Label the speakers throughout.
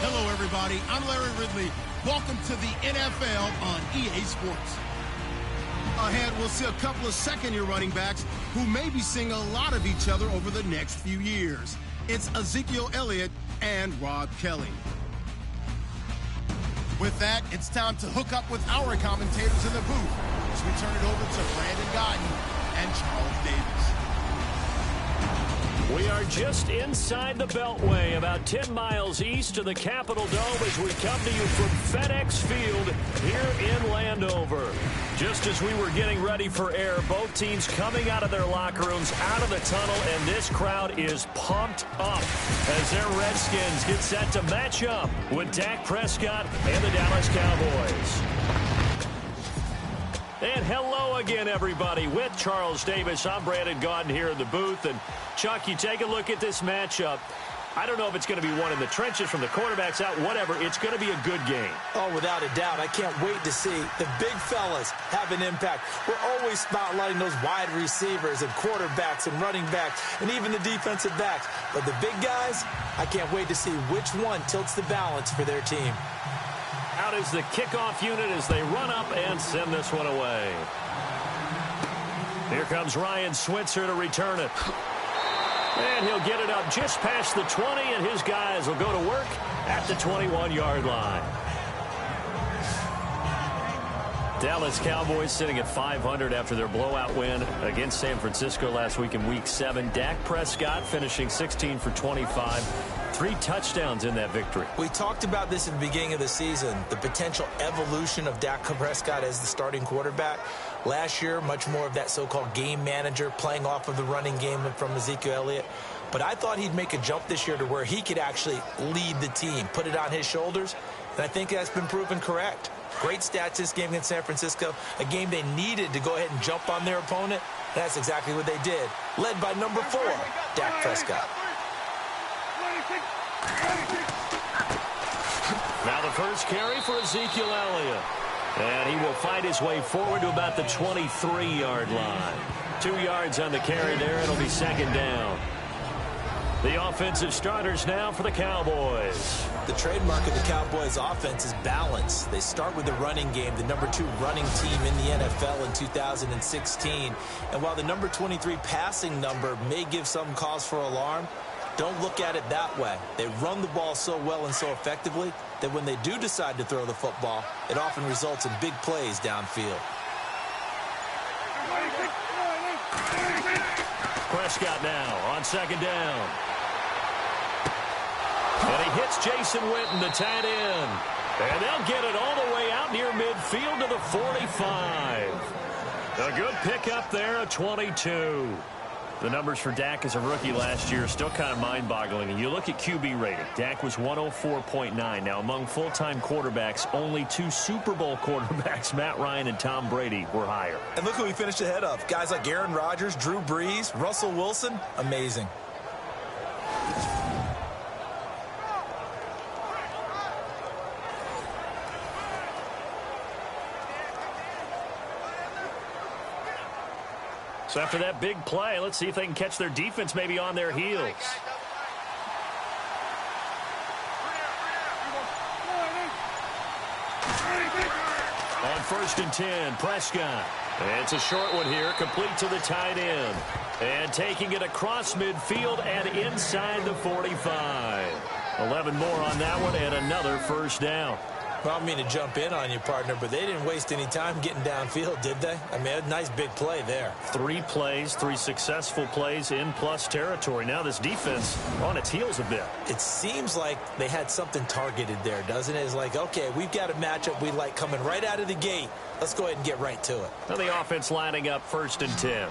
Speaker 1: Hello, everybody. I'm Larry Ridley. Welcome to the NFL on EA Sports. Ahead, we'll see a couple of second-year running backs who may be seeing a lot of each other over the next few years. It's Ezekiel Elliott and Rob Kelly. With that, it's time to hook up with our commentators in the booth as we turn it over to Brandon Gaudin and Charles Davis.
Speaker 2: We are just inside the Beltway, about 10 miles east of the Capitol Dome as we come to you from FedEx Field here in Landover. Just as we were getting ready for air, both teams coming out of their locker rooms, out of the tunnel, and this crowd is pumped up as their Redskins get set to match up with Dak Prescott and the Dallas Cowboys. And hello again, everybody. With Charles Davis, I'm Brandon Gaudin here in the booth. And, Chuck, you take a look at this matchup. I don't know if it's going to be one in the trenches from the quarterbacks out, whatever. It's going to be a good game.
Speaker 3: Oh, without a doubt. I can't wait to see the big fellas have an impact. We're always spotlighting those wide receivers and quarterbacks and running backs and even the defensive backs. But the big guys, I can't wait to see which one tilts the balance for their team.
Speaker 2: Out is the kickoff unit as they run up and send this one away. Here comes Ryan Switzer to return it. And he'll get it up just past the 20, and his guys will go to work at the 21-yard line. Dallas Cowboys sitting at 500 after their blowout win against San Francisco last week in Week 7. Dak Prescott finishing 16 for 25. 3 touchdowns in that victory.
Speaker 3: We talked about this at the beginning of the season, the potential evolution of Dak Prescott as the starting quarterback. Last year, much more of that so-called game manager playing off of the running game from Ezekiel Elliott. But I thought he'd make a jump this year to where he could actually lead the team, put it on his shoulders, and I think that's been proven correct. Great stats this game against San Francisco, a game they needed to go ahead and jump on their opponent. That's exactly what they did, led by number 4, Dak Prescott.
Speaker 2: Now the first carry for Ezekiel Elliott. And he will fight his way forward to about the 23-yard line. 2 yards on the carry there. It'll be second down. The offensive starters now for the Cowboys.
Speaker 3: The trademark of the Cowboys offense is balance. They start with the running game, the number 2 running team in the NFL in 2016. And while the number 23 passing number may give some cause for alarm, don't look at it that way. They run the ball so well and so effectively that when they do decide to throw the football, it often results in big plays downfield.
Speaker 2: Prescott now on second down. And he hits Jason Witten, the tight end. And they'll get it all the way out near midfield to the 45. A good pickup there, a 22. The numbers for Dak as a rookie last year are still kind of mind-boggling. And you look at QB rating. Dak was 104.9. Now, among full-time quarterbacks, only 2 Super Bowl quarterbacks, Matt Ryan and Tom Brady, were higher.
Speaker 3: And look who he finished ahead of. Guys like Aaron Rodgers, Drew Brees, Russell Wilson. Amazing.
Speaker 2: So after that big play, let's see if they can catch their defense maybe on their heels. On 1st and 10, Prescott. And it's a short one here, complete to the tight end. And taking it across midfield and inside the 45. 11 more on that one and another first down.
Speaker 3: Well, I don't mean to jump in on you, partner, but they didn't waste any time getting downfield, did they? I mean, a nice big play there.
Speaker 2: 3 plays, 3 successful plays in plus territory. Now this defense on its heels a bit.
Speaker 3: It seems like they had something targeted there, doesn't it? It's like, okay, we've got a matchup we like coming right out of the gate. Let's go ahead and get right to it.
Speaker 2: Now the offense lining up 1st and 10.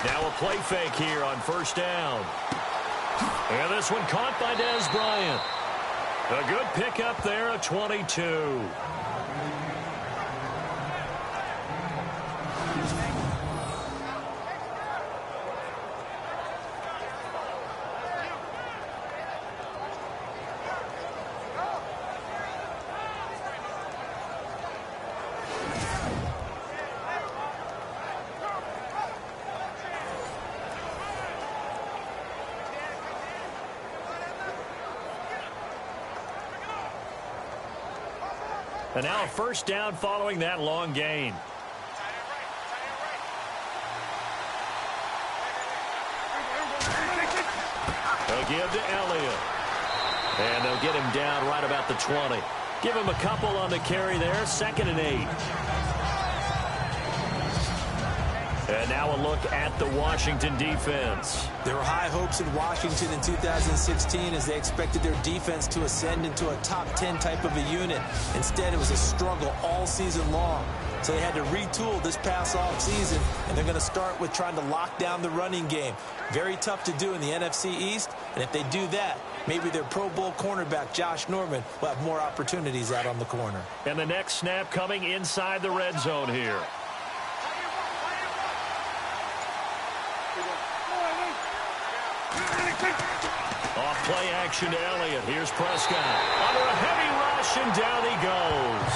Speaker 2: Now a play fake here on 1st down. And this one caught by Dez Bryant. A good pickup there, a 22. And now a first down following that long gain. They'll give to Elliott. And they'll get him down right about the 20. Give him a couple on the carry there. 2nd and 8. And now a look at the Washington defense.
Speaker 3: There were high hopes in Washington in 2016 as they expected their defense to ascend into a top 10 type of a unit. Instead, it was a struggle all season long. So they had to retool this past off season, and they're going to start with trying to lock down the running game. Very tough to do in the NFC East, and if they do that, maybe their Pro Bowl cornerback, Josh Norman, will have more opportunities out on the corner.
Speaker 2: And the next snap coming inside the red zone here. Off play action to Elliott. Here's Prescott. Under a heavy rush, and down he goes.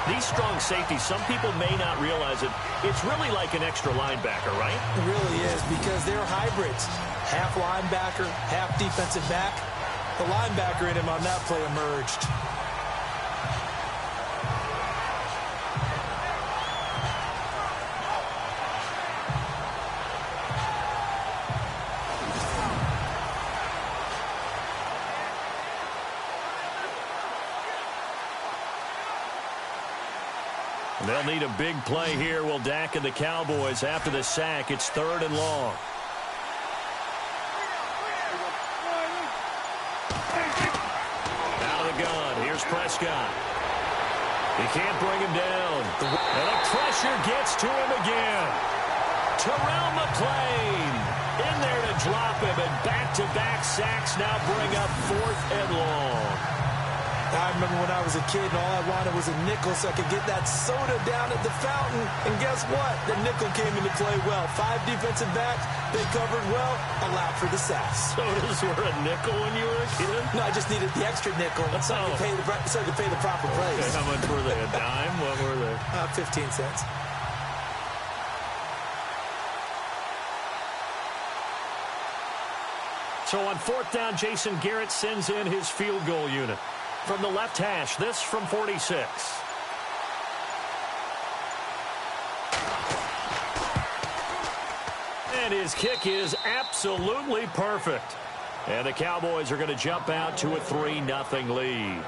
Speaker 2: These strong safeties, some people may not realize it. It's really like an extra linebacker, right?
Speaker 3: It really is, because they're hybrids. Half linebacker, half defensive back. The linebacker in him on that play emerged.
Speaker 2: They'll need a big play here. Will Dak and the Cowboys after the sack. It's 3rd and long. Out of the gun. Here's Prescott. He can't bring him down. And the pressure gets to him again. Terrell McClain in there to drop him. And back-to-back sacks now bring up 4th and long.
Speaker 3: I remember when I was a kid and all I wanted was a nickel so I could get that soda down at the fountain. And guess what? The nickel came into play well. 5 defensive backs, they covered well, allowed for the sacks.
Speaker 2: Sodas were a nickel when you were a kid?
Speaker 3: No, I just needed the extra nickel so I could pay the proper price.
Speaker 2: Okay, how much were they? A dime? What were they?
Speaker 3: 15 cents.
Speaker 2: So on 4th down, Jason Garrett sends in his field goal unit. From the left hash, this from 46. And his kick is absolutely perfect. And the Cowboys are going to jump out to a 3-0 lead.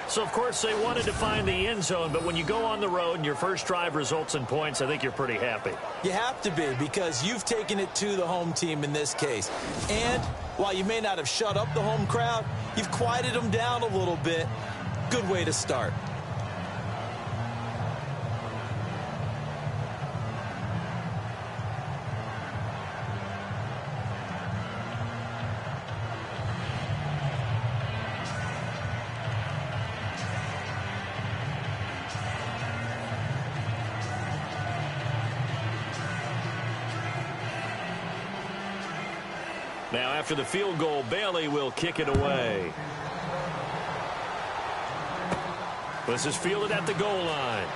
Speaker 2: So, of course, they wanted to find the end zone, but when you go on the road and your first drive results in points, I think you're pretty happy.
Speaker 3: You have to be, because you've taken it to the home team in this case. And while you may not have shut up the home crowd, you've quieted them down a little bit. Good way to start.
Speaker 2: Now, after the field goal, Bailey will kick it away. This is fielded at the goal line.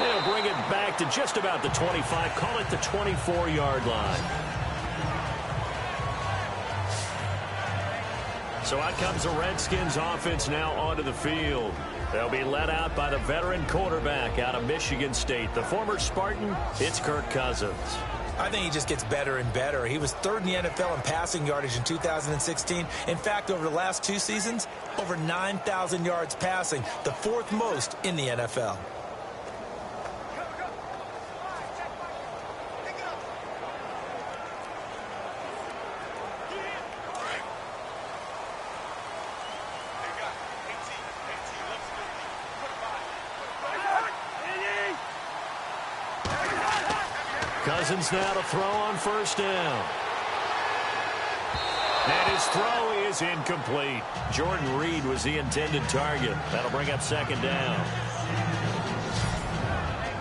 Speaker 2: They'll bring it back to just about the 25. Call it the 24-yard line. So out comes the Redskins offense now onto the field. They'll be led out by the veteran quarterback out of Michigan State. The former Spartan, it's Kirk Cousins.
Speaker 3: I think he just gets better and better. He was 3rd in the NFL in passing yardage in 2016. In fact, over the last 2 seasons, over 9,000 yards passing, the 4th most in the NFL.
Speaker 2: Cousins now to throw on 1st down. And his throw is incomplete. Jordan Reed was the intended target. That'll bring up 2nd down.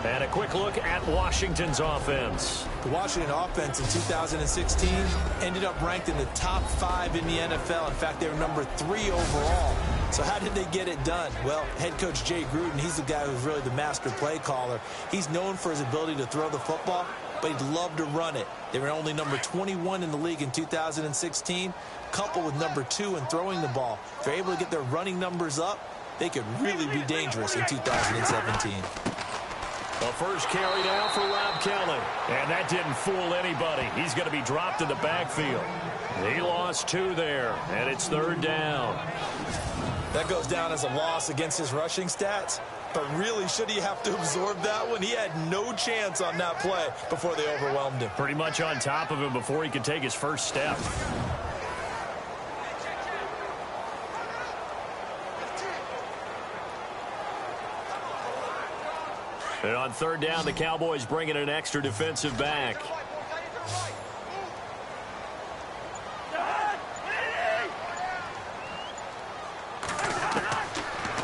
Speaker 2: And a quick look at Washington's offense.
Speaker 3: The Washington offense in 2016 ended up ranked in the top 5 in the NFL. In fact, they were number 3 overall. So how did they get it done? Well, head coach Jay Gruden, he's the guy who's really the master play caller. He's known for his ability to throw the football, but he'd love to run it. They were only number 21 in the league in 2016, coupled with number 2 in throwing the ball. If they're able to get their running numbers up, they could really be dangerous in 2017.
Speaker 2: The first carry down for Rob Kelly. And that didn't fool anybody. He's going to be dropped in the backfield. He lost 2 there, and it's 3rd down.
Speaker 3: That goes down as a loss against his rushing stats. But really, should he have to absorb that one? He had no chance on that play before they overwhelmed him.
Speaker 2: Pretty much on top of him before he could take his first step. And on 3rd down, the Cowboys bring in an extra defensive back.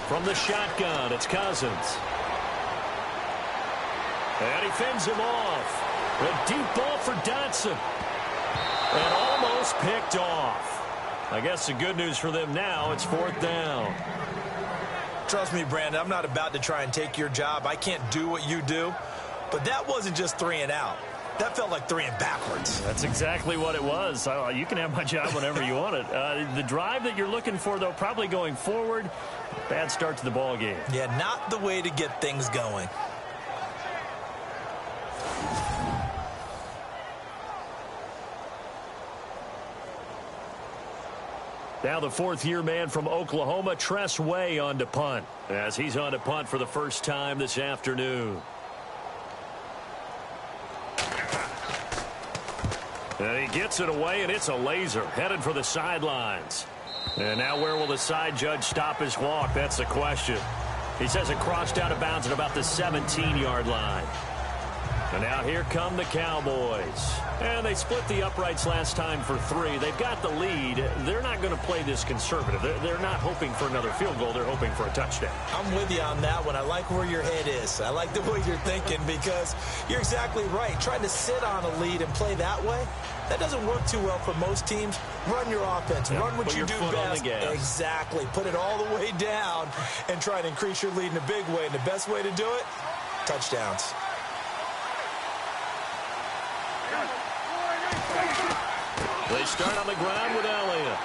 Speaker 2: From the shotgun, it's Cousins. And he fends him off. A deep ball for Dotson. And almost picked off. I guess the good news for them now, it's 4th down.
Speaker 3: Trust me, Brandon, I'm not about to try and take your job. I can't do what you do. But that wasn't just 3 and out. That felt like 3 and backwards.
Speaker 2: That's exactly what it was. You can have my job whenever you want it. The drive that you're looking for, though, probably going forward. Bad start to the ball game.
Speaker 3: Yeah, not the way to get things going.
Speaker 2: Now the 4th-year man from Oklahoma, Tress Way, on to punt, as he's on to punt for the first time this afternoon. And he gets it away, and it's a laser, headed for the sidelines. And now where will the side judge stop his walk? That's the question. He says it crossed out of bounds at about the 17-yard line. And now here come the Cowboys. And they split the uprights last time for 3. They've got the lead. They're not going to play this conservative. They're not hoping for another field goal. They're hoping for a touchdown.
Speaker 3: I'm with you on that one. I like where your head is. I like the way you're thinking because you're exactly right. Trying to sit on a lead and play that way, that doesn't work too well for most teams. Run your offense. Run what you do best. Exactly. Put it all the way down and try to increase your lead in a big way. And the best way to do it, touchdowns.
Speaker 2: They start on the ground with Elliott.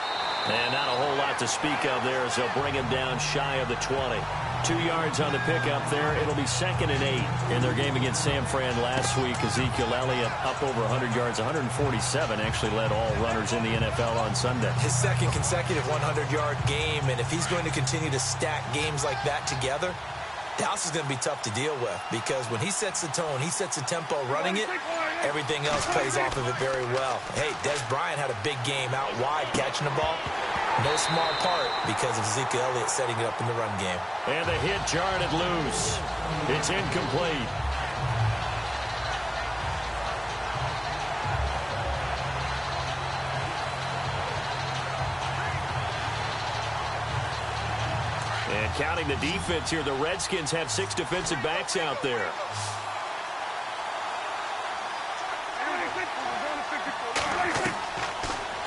Speaker 2: And not a whole lot to speak of there as they'll bring him down shy of the 20. 2 yards on the pickup there. It'll be 2nd and 8 in their game against San Fran last week. Ezekiel Elliott up over 100 yards, 147, actually led all runners in the NFL on Sunday.
Speaker 3: His 2nd consecutive 100-yard game, and if he's going to continue to stack games like that together, Dallas is going to be tough to deal with because when he sets the tone, he sets the tempo running it, everything else plays off of it very well. Hey, Des Bryant had a big game out wide catching the ball. No small part because of Ezekiel Elliott setting it up in the run game.
Speaker 2: And the hit jarred it loose. It's incomplete. And counting the defense here, the Redskins have 6 defensive backs out there.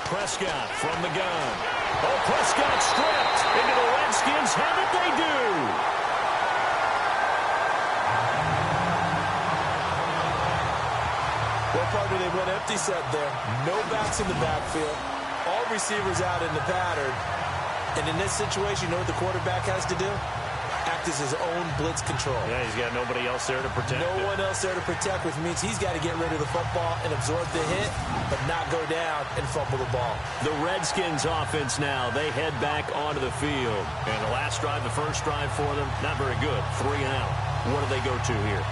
Speaker 2: Prescott from the gun. Oh, Prescott stripped into the Redskins. How did they do?
Speaker 3: What part did they went empty set there? No backs in the backfield. All receivers out in the pattern. And in this situation, you know what the quarterback has to do? Act as his own blitz control.
Speaker 2: Yeah, he's got nobody else there to protect.
Speaker 3: No one else there to protect, which means he's got to get rid of the football and absorb the hit, but not go down and fumble the ball.
Speaker 2: The Redskins offense now, they head back onto the field. And the last drive, the first drive for them, not very good. 3 and out. What do they go to here?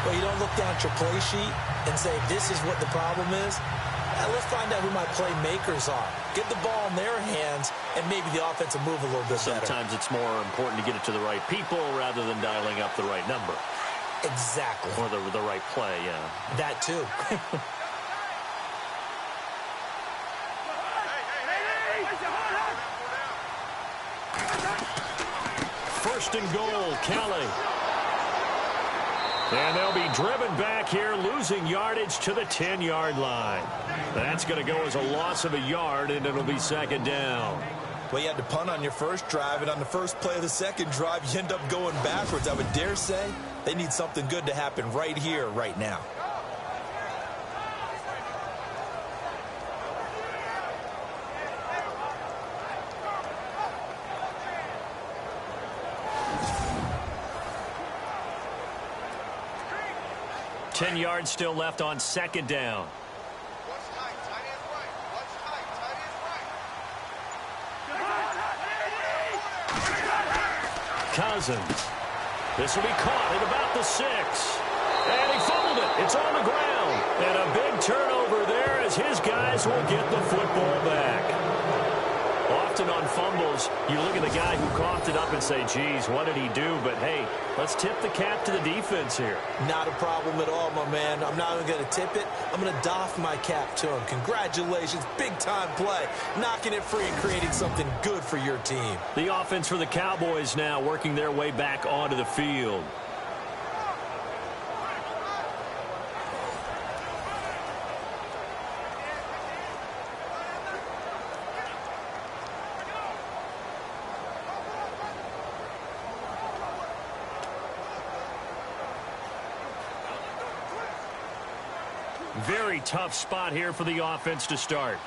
Speaker 3: Well, you don't look down at your play sheet and say, this is what the problem is. Let's find out who my playmakers are. Get the ball in their hands, and maybe the offense will move a little bit better.
Speaker 2: Sometimes it's more important to get it to the right people rather than dialing up the right number.
Speaker 3: Exactly.
Speaker 2: Or the right play, yeah.
Speaker 3: That too.
Speaker 2: First and goal, Kelly. And they'll be driven back here, losing yardage to the 10-yard line. That's going to go as a loss of a yard, and it'll be 2nd down.
Speaker 3: Well, you had to punt on your first drive, and on the first play of the second drive, you end up going backwards. I would dare say they need something good to happen right here, right now.
Speaker 2: 10 yards still left on second down. Cousins. This will be caught at about the 6. And he fumbled it. It's on the ground. And a big turnover there as his guys will get the football back. Often on fumbles, you look at the guy who coughed it up and say, geez, what did he do? But, hey, let's tip the cap to the defense here.
Speaker 3: Not a problem at all, my man. I'm not even going to tip it. I'm going to doff my cap to him. Congratulations. Big-time play. Knocking it free and creating something good for your team.
Speaker 2: The offense for the Cowboys now working their way back onto the field. Very tough spot here for the offense to start.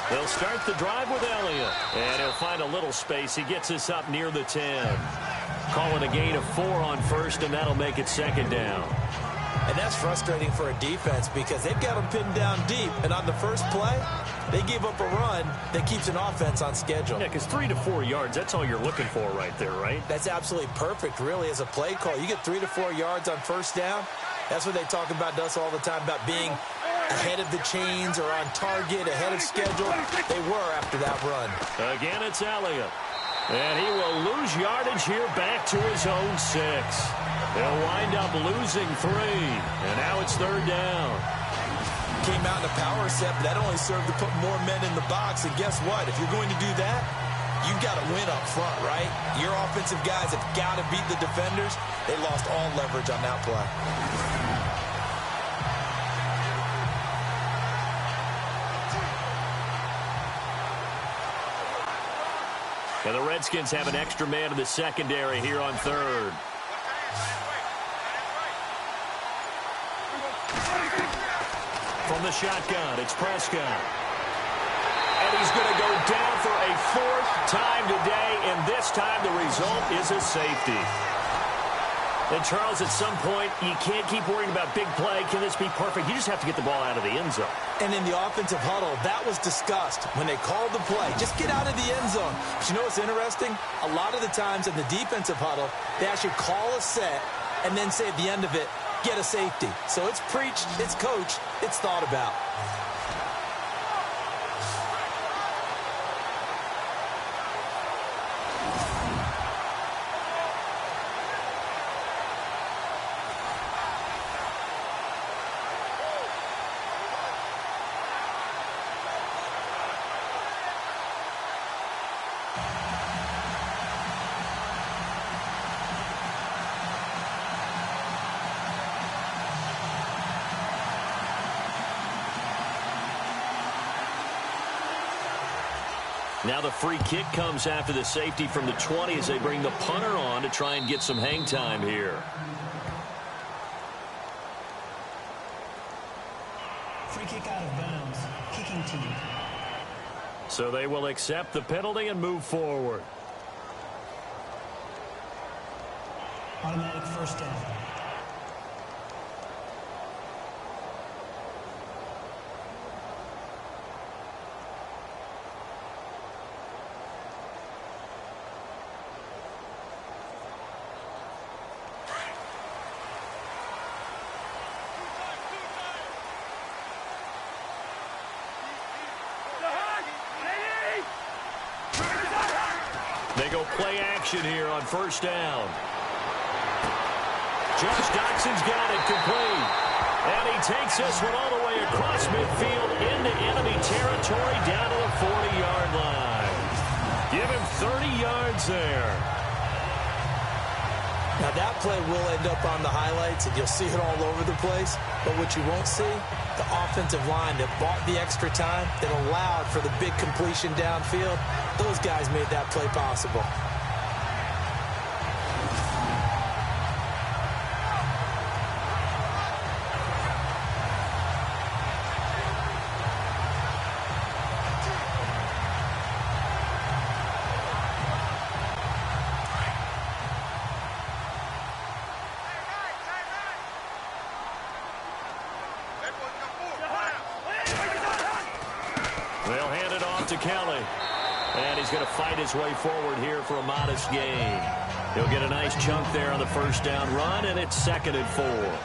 Speaker 2: They'll start the drive with Elliott. And he'll find a little space. He gets us up near the 10. Calling a gain of 4 on first, and that'll make it second down.
Speaker 3: And that's frustrating for a defense because they've got them pinned down deep. And on the first play, they give up a run that keeps an offense on schedule.
Speaker 2: Yeah, because 3 to 4 yards, that's all you're looking for right there, right?
Speaker 3: That's absolutely perfect, really, as a play call. You get 3 to 4 yards on first down. That's what they talk about to us all the time, about being ahead of the chains or on target, ahead of schedule. They were after that run.
Speaker 2: Again, it's Elliott. And he will lose yardage here back to his own 6. They'll wind up losing 3. And now it's third down.
Speaker 3: Came out in a power set, but that only served to put more men in the box. And guess what? If you're going to do that, you've got to win up front, right? Your offensive guys have got to beat the defenders. They lost all leverage on that play.
Speaker 2: And the Redskins have an extra man in the secondary here on third. From the shotgun, it's Prescott. And he's going to go down for a 4th time today, and this time the result is a safety. And, Charles, at some point, you can't keep worrying about big play. Can this be perfect? You just have to get the ball out of the end zone.
Speaker 3: And in the offensive huddle, that was discussed when they called the play. Just get out of the end zone. But you know what's interesting? A lot of the times in the defensive huddle, they actually call a set and then say at the end of it, get a safety. So it's preached, it's coached, it's thought about.
Speaker 2: Now the free kick comes after the safety from the 20 as they bring the punter on to try and get some hang time here.
Speaker 4: Free kick out of bounds. Kicking team.
Speaker 2: So they will accept the penalty and move forward.
Speaker 4: Automatic first down.
Speaker 2: They go play action here on first down. Josh Doxson's got it complete. And he takes this one all the way across midfield into enemy territory down to the 40-yard line. Give him 30 yards there.
Speaker 3: Now that play will end up on the highlights, and you'll see it all over the place. But what you won't see, the offensive line that bought the extra time, that allowed for the big completion downfield, those guys made that play possible.
Speaker 2: They'll hand it off to Kelly. And he's going to fight his way forward here for a modest gain. He'll get a nice chunk there on the first down run, and it's 2nd and 4.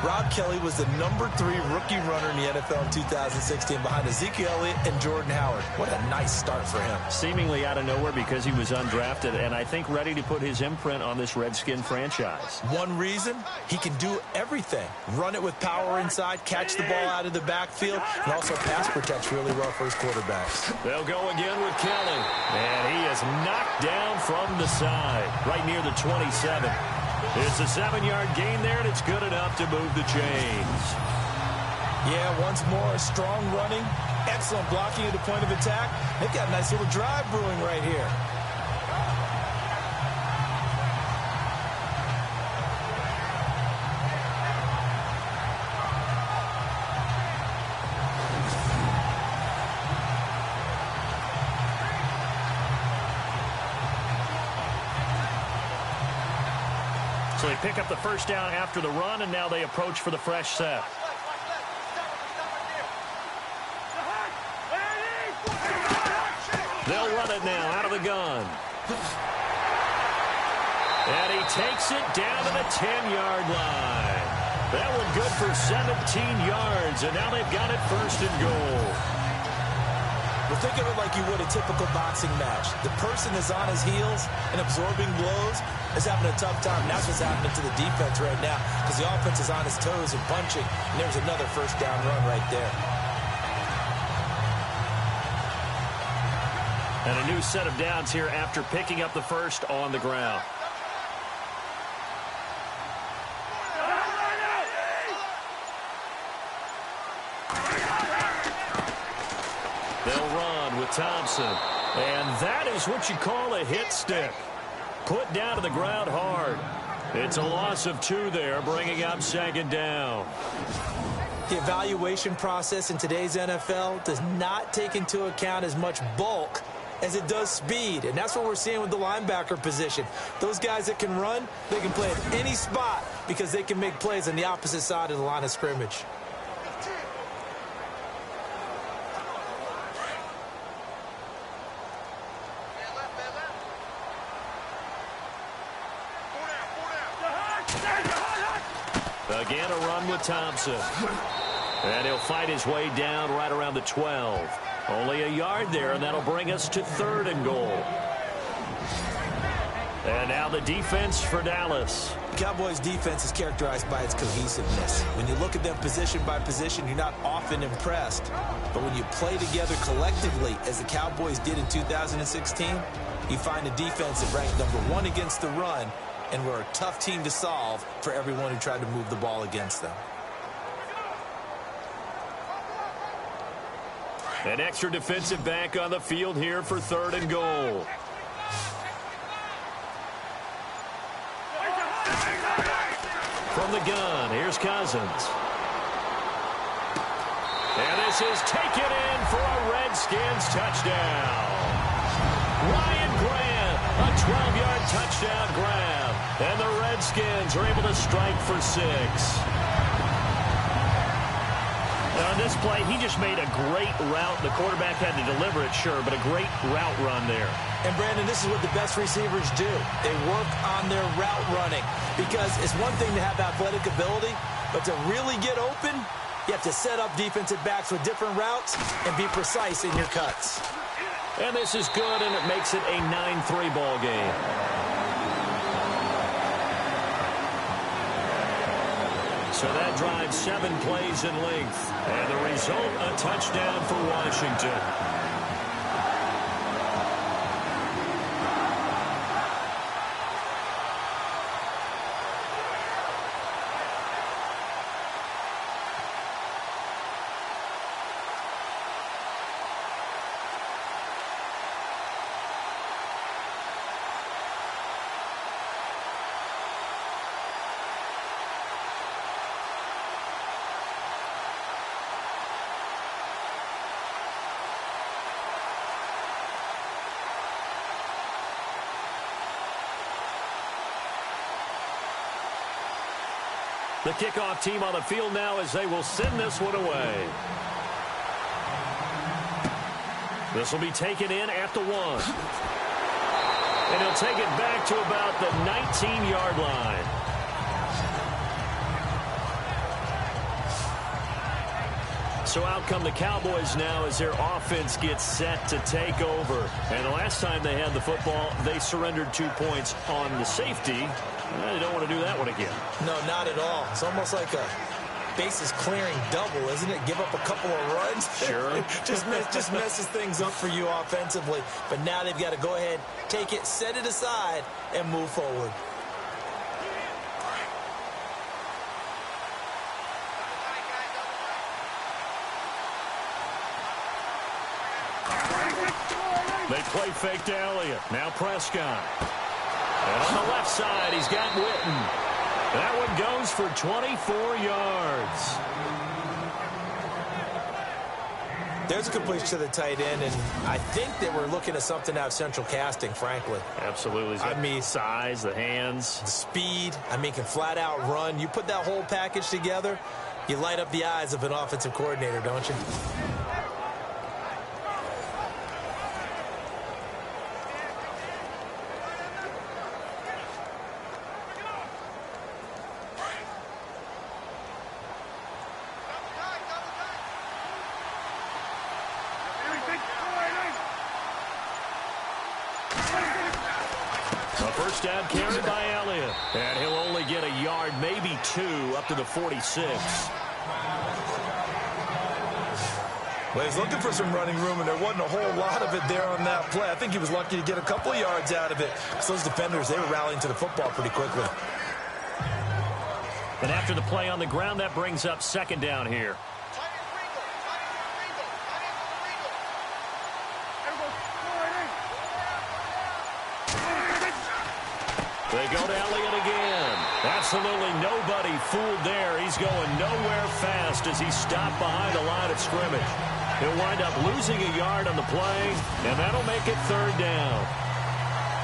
Speaker 3: Rob Kelly was the #3 rookie runner in the NFL in 2016 behind Ezekiel Elliott and Jordan Howard. What a nice start for him.
Speaker 2: Seemingly out of nowhere because he was undrafted, and I think ready to put his imprint on this Redskin franchise.
Speaker 3: One reason, he can do everything. Run it with power inside, catch the ball out of the backfield, and also pass protects really well for his quarterbacks.
Speaker 2: They'll go again with Kelly, and he is knocked down from the side, right near the 27. It's a 7-yard gain there, and it's good enough to move the chains.
Speaker 3: Yeah, once more, strong running, excellent blocking at the point of attack. They've got a nice little drive brewing right here.
Speaker 2: So they pick up the first down after the run, and now they approach for the fresh set. They'll run it now out of the gun. And he takes it down to the 10-yard line. That one good for 17 yards, and now they've got it 1st and goal.
Speaker 3: Well, think of it like you would a typical boxing match. The person is on his heels and absorbing blows, is having a tough time. That's what's happening to the defense right now because the offense is on his toes and punching, and there's another first down run right there.
Speaker 2: And a new set of downs here after picking up the first on the ground. They'll run with Thompson. And that is what you call a hit stick. Put down to the ground hard. It's a loss of 2 there, bringing up 2nd down.
Speaker 3: The evaluation process in today's NFL does not take into account as much bulk as it does speed, and that's what we're seeing with the linebacker position. Those guys that can run, they can play at any spot because they can make plays on the opposite side of the line of scrimmage.
Speaker 2: Again, a run with Thompson. And he'll fight his way down right around the 12. Only a yard there, and that'll bring us to 3rd and goal. And now the defense for Dallas.
Speaker 3: The Cowboys' defense is characterized by its cohesiveness. When you look at them position by position, you're not often impressed. But when you play together collectively, as the Cowboys did in 2016, you find a defense that ranked #1 against the run, and we're a tough team to solve for everyone who tried to move the ball against them.
Speaker 2: An extra defensive back on the field here for 3rd and goal. From the gun, here's Cousins. And this is taken in for a Redskins touchdown. Ryan Grant, a 12-yard touchdown grab. And the Redskins are able to strike for 6. On this play, he just made a great route. The quarterback had to deliver it, sure, but a great route run there.
Speaker 3: And, Brandon, this is what the best receivers do. They work on their route running because it's one thing to have athletic ability, but to really get open, you have to set up defensive backs with different routes and be precise in your cuts.
Speaker 2: And this is good, and it makes it a 9-3 ball game. So that drives 7 plays in length. And the result, a touchdown for Washington. The kickoff team on the field now as they will send this one away. This will be taken in at the 1. And he'll take it back to about the 19-yard line. So out come the Cowboys now as their offense gets set to take over. And the last time they had the football, they surrendered 2 points on the safety. They don't want to do that one again.
Speaker 3: No, not at all. It's almost like a bases clearing double, isn't it? Give up a couple of runs.
Speaker 2: Sure.
Speaker 3: just messes things up for you offensively. But now they've got to go ahead, take it, set it aside, and move forward.
Speaker 2: They play fake to Elliott. Now Prescott. And on the left side, he's got Witten. That one goes for 24 yards.
Speaker 3: There's a completion to the tight end, and I think they were looking at something out of central casting, frankly.
Speaker 2: Absolutely.
Speaker 3: I mean,
Speaker 2: size, the hands.
Speaker 3: the speed, can flat out run. You put that whole package together, you light up the eyes of an offensive coordinator, don't you?
Speaker 2: First down carried by Elliott. And he'll only get a yard, maybe 2, up to the 46.
Speaker 3: Well, he's looking for some running room, and there wasn't a whole lot of it there on that play. I think he was lucky to get a couple of yards out of it. Because those defenders, they were rallying to the football pretty quickly.
Speaker 2: And after the play on the ground, that brings up second down here. They go to Elliott again. Absolutely nobody fooled there. He's going nowhere fast as he's stopped behind the line of scrimmage. He'll wind up losing a yard on the play, and that'll make it third down.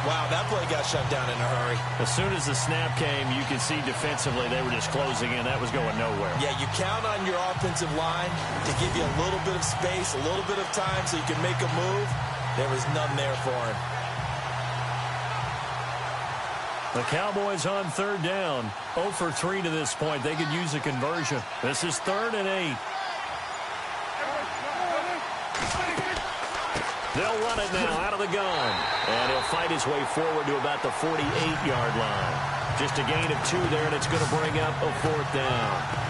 Speaker 3: Wow, that play got shut down in a hurry.
Speaker 2: As soon as the snap came, you could see defensively they were just closing in. That was going nowhere.
Speaker 3: Yeah, you count on your offensive line to give you a little bit of space, a little bit of time so you can make a move. There was none there for him.
Speaker 2: The Cowboys on third down. 0 for 3 to this point. They could use a conversion. This is 3rd and 8. They'll run it now out of the gun. And he'll fight his way forward to about the 48-yard line. Just a gain of 2 there, and it's going to bring up a 4th down.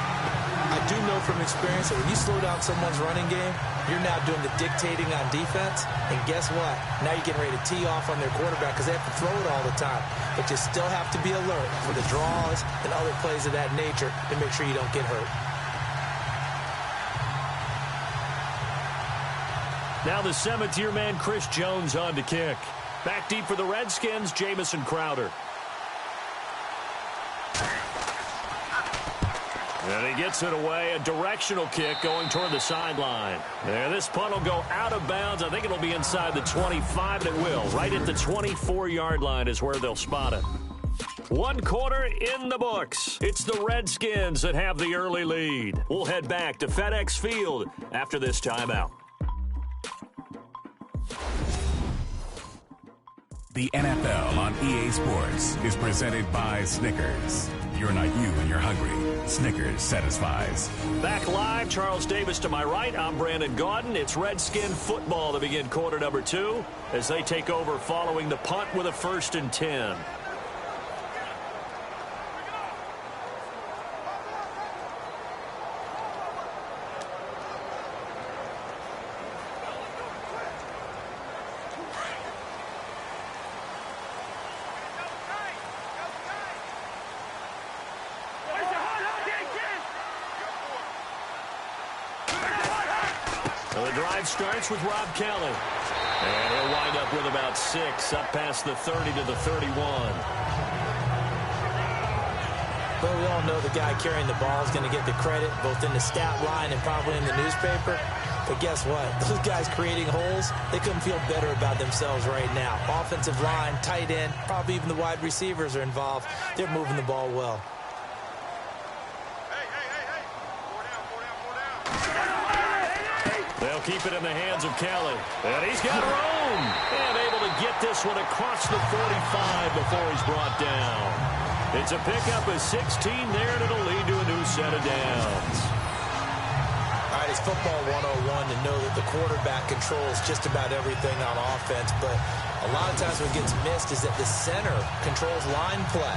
Speaker 3: I do know from experience that when you slow down someone's running game, you're now doing the dictating on defense. And guess what? Now you're getting ready to tee off on their quarterback because they have to throw it all the time. But you still have to be alert for the draws and other plays of that nature to make sure you don't get hurt.
Speaker 2: Now the 7th-year man, Chris Jones, on to kick. Back deep for the Redskins, Jamison Crowder. And he gets it away, a directional kick going toward the sideline. And this punt will go out of bounds. I think it'll be inside the 25, and it will. Right at the 24-yard line is where they'll spot it. 1 quarter in the books. It's the Redskins that have the early lead. We'll head back to FedEx Field after this timeout.
Speaker 5: The NFL on EA Sports is presented by Snickers. You're not you when you're hungry. Snickers satisfies.
Speaker 2: Back live, Charles Davis to my right. I'm Brandon Gaudin. It's Redskin football to begin quarter number 2 as they take over following the punt with a 1st and 10. Starts with Rob Kelly. And he'll wind up with about 6, up past the 30 to the 31.
Speaker 3: But we all know the guy carrying the ball is going to get the credit, both in the stat line and probably in the newspaper. But guess what? Those guys creating holes, they couldn't feel better about themselves right now. Offensive line, tight end, probably even the wide receivers are involved. They're moving the ball well.
Speaker 2: They'll keep it in the hands of Kelly. And he's got room. And able to get this one across the 45 before he's brought down. It's a pickup of 16 there, and it'll lead to a new set of downs.
Speaker 3: All right, it's football 101 to know that the quarterback controls just about everything on offense, but a lot of times what gets missed is that the center controls line play.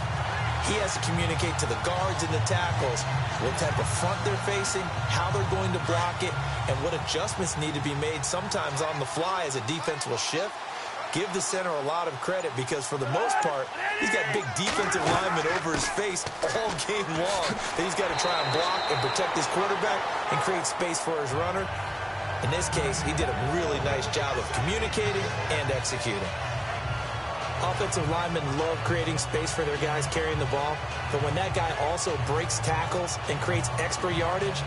Speaker 3: He has to communicate to the guards and the tackles what type of front they're facing, how they're going to block it, and what adjustments need to be made sometimes on the fly as a defense will shift. Give the center a lot of credit because for the most part, he's got big defensive linemen over his face all game long that he's got to try and block and protect his quarterback and create space for his runner. In this case, he did a really nice job of communicating and executing. Offensive linemen love creating space for their guys carrying the ball, but when that guy also breaks tackles and creates extra yardage,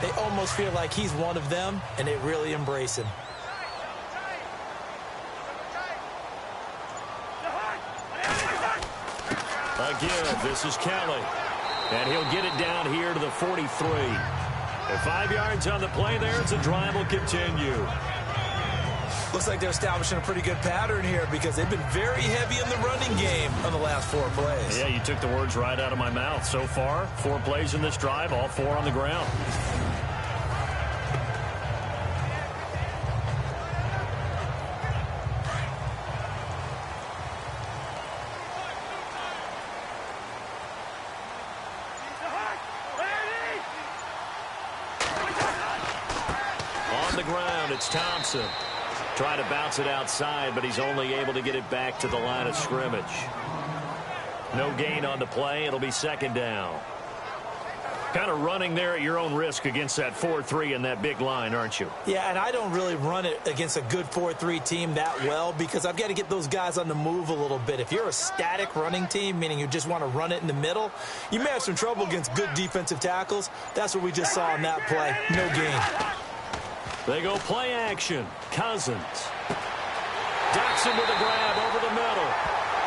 Speaker 3: they almost feel like he's one of them, and they really embrace him.
Speaker 2: Again, this is Kelly, and he'll get it down here to the 43. And 5 yards on the play there, it's a drive will continue.
Speaker 3: Looks like they're establishing a pretty good pattern here because they've been very heavy in the running game on the last 4 plays.
Speaker 2: Yeah, you took the words right out of my mouth. So far, 4 plays in this drive, all 4 on the ground. On the ground, it's Thompson. Trying to bounce it outside, but he's only able to get it back to the line of scrimmage. No gain on the play. It'll be second down. Kind of running there at your own risk against that 4-3 and that big line, aren't you?
Speaker 3: Yeah, and I don't really run it against a good 4-3 team that well because I've got to get those guys on the move a little bit. If you're a static running team, meaning you just want to run it in the middle, you may have some trouble against good defensive tackles. That's what we just saw in that play. No gain.
Speaker 2: They go play action. Cousins. Jackson with a grab over the middle.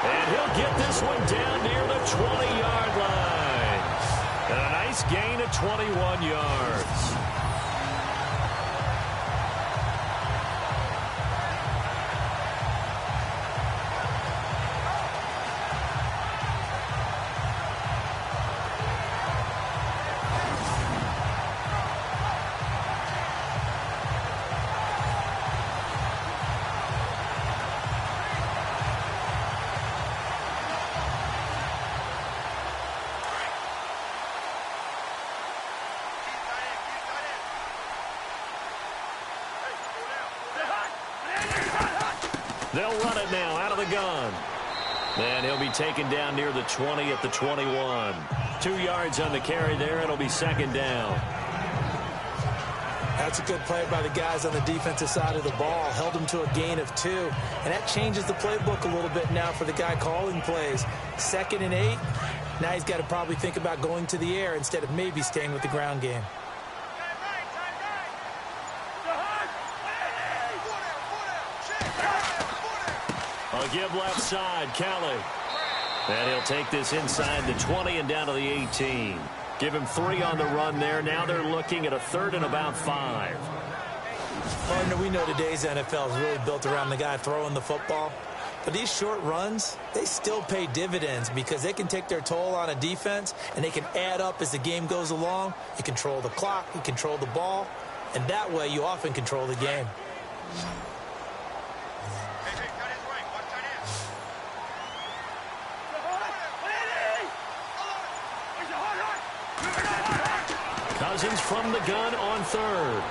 Speaker 2: And he'll get this one down near the 20-yard line. And a nice gain of 21 yards. They'll run it now out of the gun. And he'll be taken down near the 20 at the 21. 2 yards on the carry there. It'll be second down.
Speaker 3: That's a good play by the guys on the defensive side of the ball. Held them to a gain of 2. And that changes the playbook a little bit now for the guy calling plays. 2nd and 8. Now he's got to probably think about going to the air instead of maybe staying with the ground game.
Speaker 2: A give left side, Kelly. And he'll take this inside the 20 and down to the 18. Give him 3 on the run there. Now they're looking at a 3rd and about 5.
Speaker 3: Partner, we know today's NFL is really built around the guy throwing the football. But these short runs, they still pay dividends because they can take their toll on a defense and they can add up as the game goes along. You control the clock, you control the ball, and that way you often control the game.
Speaker 2: Cousins from the gun on 3rd.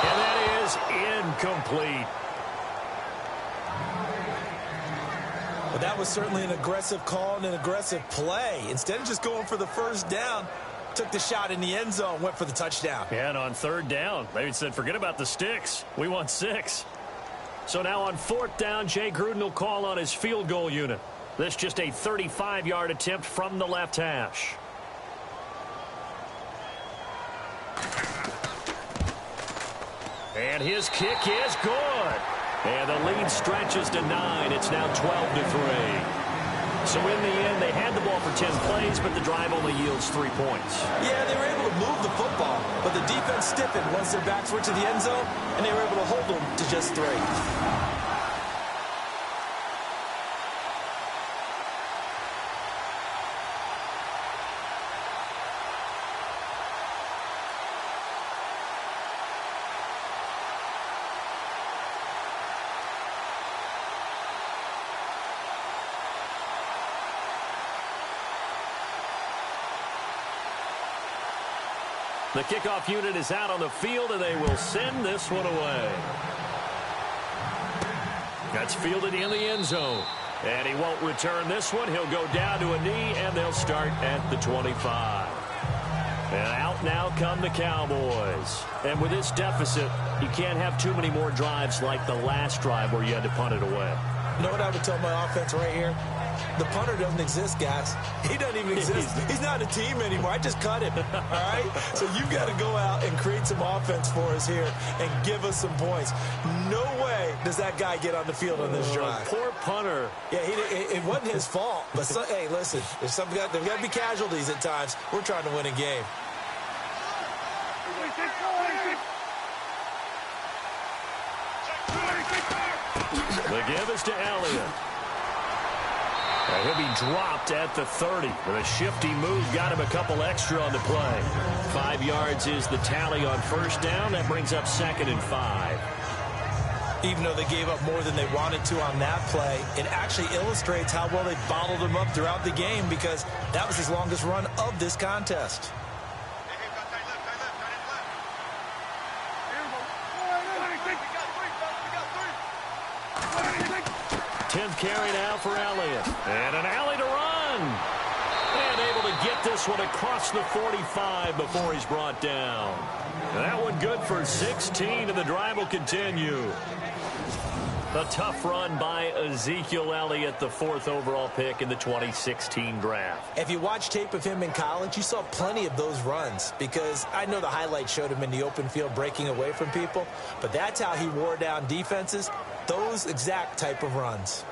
Speaker 2: And that is incomplete.
Speaker 3: Well, that was certainly an aggressive call and an aggressive play. Instead of just going for the first down, took the shot in the end zone, went for the touchdown.
Speaker 2: And on 3rd down, they said, forget about the sticks. We want 6. So now on 4th down, Jay Gruden will call on his field goal unit. This just a 35-yard attempt from the left hash. And his kick is good. And the lead stretches to 9. It's now 12-3. So in the end, they had the ball for 10 plays, but the drive only yields 3 points.
Speaker 3: Yeah, they were able to move the football, but the defense stiffened once their backs were to the end zone, and they were able to hold them to just 3.
Speaker 2: The kickoff unit is out on the field, and they will send this one away. That's fielded in the end zone. And he won't return this one. He'll go down to a knee, and they'll start at the 25. And out now come the Cowboys. And with this deficit, you can't have too many more drives like the last drive where you had to punt it away.
Speaker 3: You know what I would tell my offense right here? The punter doesn't exist, guys. He doesn't even exist. He's not a team anymore. I just cut him, all right? So you've got to go out and create some offense for us here and give us some points. No way does that guy get on the field on this drive.
Speaker 2: Poor punter.
Speaker 3: Yeah, it wasn't his fault. But, hey, listen, there's got to be casualties at times. We're trying to win a game.
Speaker 2: The give is to Elliott. He'll be dropped at the 30. With a shifty move, got him a couple extra on the play. 5 yards is the tally on first down. That brings up 2nd and 5.
Speaker 3: Even though they gave up more than they wanted to on that play, it actually illustrates how well they bottled them up throughout the game, because that was his longest run of this contest.
Speaker 2: Carry now for Elliott. And an alley to run. And able to get this one across the 45 before he's brought down. And that one good for 16, and the drive will continue. A tough run by Ezekiel Elliott, the 4th overall pick in the 2016 draft.
Speaker 3: If you watch tape of him in college, you saw plenty of those runs, because I know the highlights showed him in the open field breaking away from people, but that's how he wore down defenses, those exact type of runs.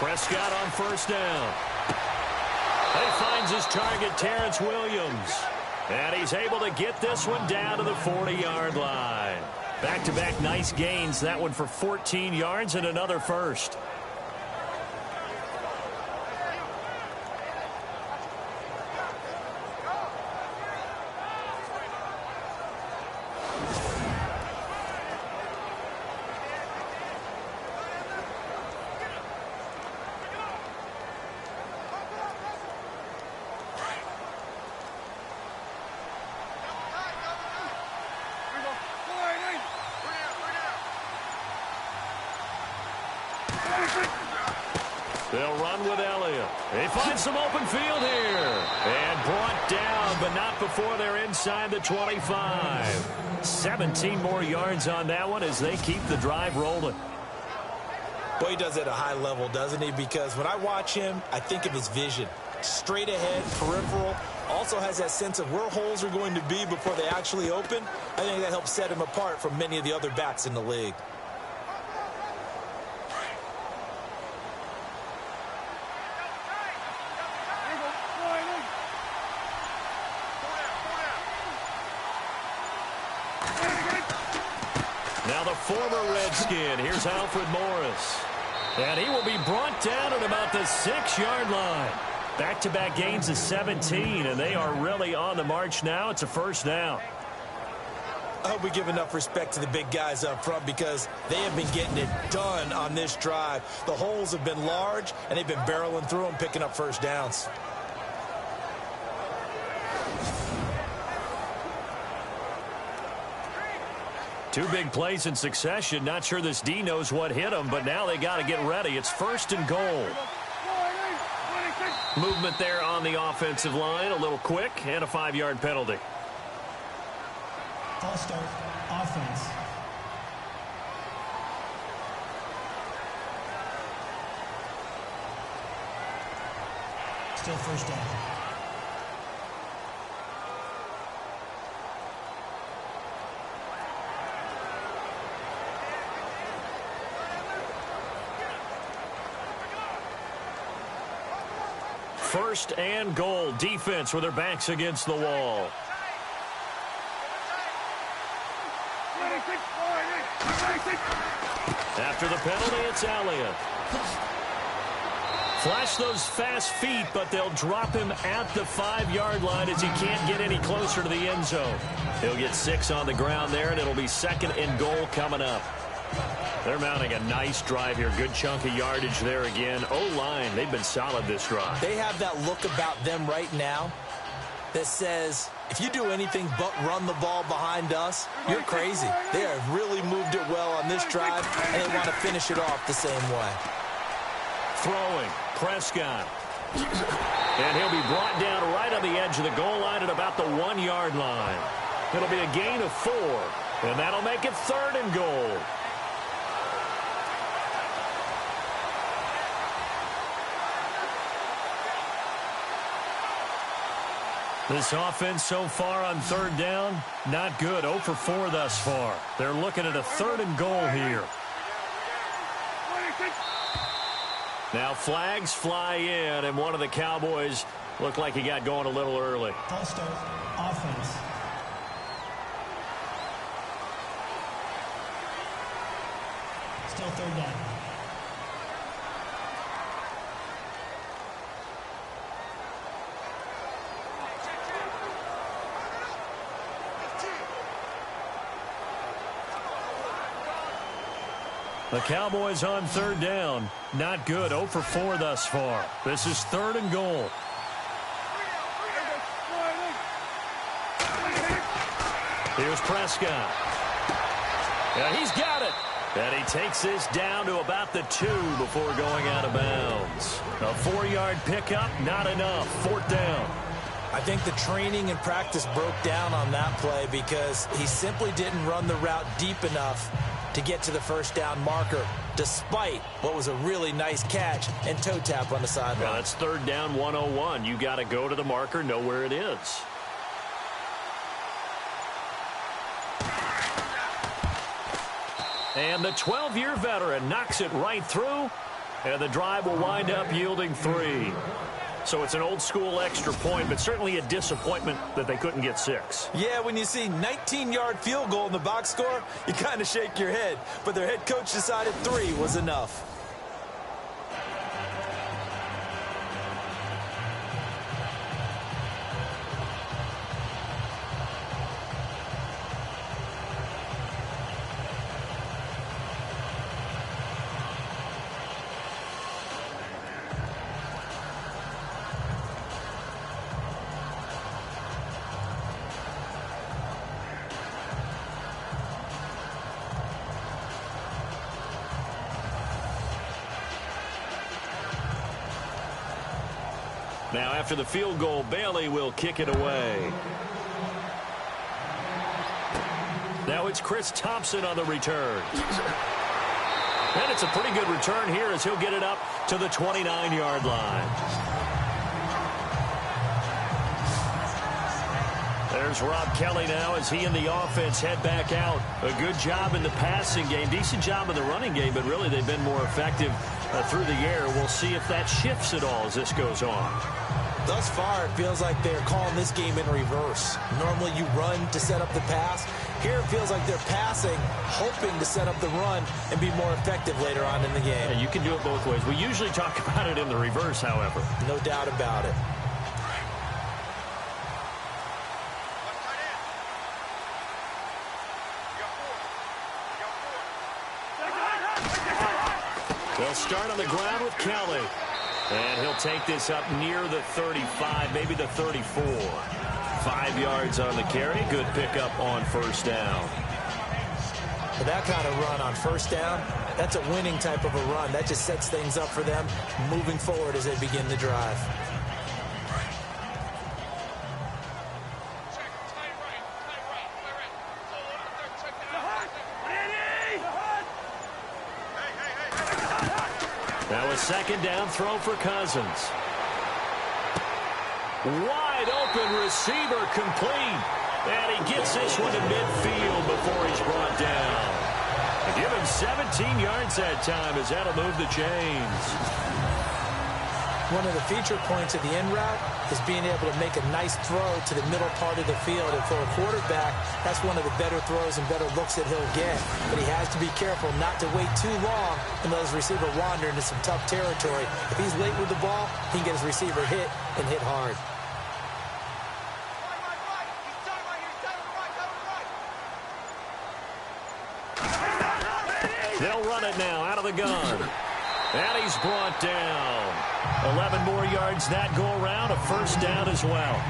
Speaker 2: Prescott on first down. He finds his target, Terrence Williams. And he's able to get this one down to the 40-yard line. Back-to-back nice gains. That one for 14 yards and another first. They'll run with Elliott. He finds some open field here. And brought down, but not before they're inside the 25. 17 more yards on that one as they keep the drive rolling.
Speaker 3: Boy, he does it at a high level, doesn't he? Because when I watch him, I think of his vision. Straight ahead, peripheral. Also has that sense of where holes are going to be before they actually open. I think that helps set him apart from many of the other backs in the league.
Speaker 2: Now the former Redskin. Here's Alfred Morris. And he will be brought down at about the 6-yard line. Back-to-back gains of 17, and they are really on the march now. It's a first down.
Speaker 3: I hope we give enough respect to the big guys up front, because they have been getting it done on this drive. The holes have been large, and they've been barreling through them, picking up first downs.
Speaker 2: Two big plays in succession. Not sure this D knows what hit him, but now they got to get ready. It's 1st and goal. Movement there on the offensive line, a little quick, and a 5-yard penalty.
Speaker 4: False start. Offense. Still first down.
Speaker 2: First and goal. Defense with their backs against the wall. After the penalty, it's Elliott. Flash those fast feet, but they'll drop him at the 5-yard line as he can't get any closer to the end zone. He'll get 6 on the ground there, and it'll be second and goal coming up. They're mounting a nice drive here. Good chunk of yardage there again. O-line, they've been solid this drive.
Speaker 3: They have that look about them right now that says, if you do anything but run the ball behind us, you're crazy. They have really moved it well on this drive, and they want to finish it off the same way.
Speaker 2: Throwing, Prescott. And he'll be brought down right on the edge of the goal line at about the 1-yard line. It'll be a gain of 4, and that'll make it third and goal. This offense so far on third down, not good. 0 for 4 thus far. They're looking at a third and goal here. Now flags fly in, and one of the Cowboys looked like he got going a little early.
Speaker 4: False start. Offense. Still third down.
Speaker 2: The Cowboys on third down. Not good. 0 for 4 thus far. This is third and goal. Here's Prescott. Yeah, he's got it. And he takes this down to about the 2 before going out of bounds. A 4-yard pickup, not enough. Fourth down.
Speaker 3: I think the training and practice broke down on that play because he simply didn't run the route deep enough to get to the first down marker, despite what was a really nice catch and toe tap on the sideline.
Speaker 2: Yeah, that's third down 101. You got to go to the marker, know where it is. And the 12-year veteran knocks it right through, and the drive will wind up yielding 3. So it's an old-school extra point, but certainly a disappointment that they couldn't get 6.
Speaker 3: Yeah, when you see 19-yard field goal in the box score, you kind of shake your head. But their head coach decided 3 was enough.
Speaker 2: Now, after the field goal, Bailey will kick it away. Now it's Chris Thompson on the return. And it's a pretty good return here as he'll get it up to the 29-yard line. There's Rob Kelly now as he and the offense head back out. A good job in the passing game, decent job in the running game, but really they've been more effective through the air. We'll see if that shifts at all as this goes on.
Speaker 3: Thus far, it feels like they're calling this game in reverse. Normally you run to set up the pass. Here it feels like they're passing, hoping to set up the run and be more effective later on in the game.
Speaker 2: Yeah, you can do it both ways. We usually talk about it in the reverse, however.
Speaker 3: No doubt about it.
Speaker 2: They'll start on the ground with Kelly. And he'll take this up near the 35, maybe the 34. 5 yards on the carry. Good pickup on first down.
Speaker 3: But that kind of run on first down, that's a winning type of a run. That just sets things up for them moving forward as they begin the drive.
Speaker 2: second down throw for Cousins. Wide open receiver complete. And he gets this one in midfield before he's brought down. And give him 17 yards that time as that'll move the chains.
Speaker 3: One of the feature points of the in route is being able to make a nice throw to the middle part of the field. And for a quarterback, that's one of the better throws and better looks that he'll get. But he has to be careful not to wait too long and let his receiver wander into some tough territory. If he's late with the ball, he can get his receiver hit and hit hard.
Speaker 2: They'll run it now out of the gun. And he's brought down. 11 more yards that go around, a first down as well.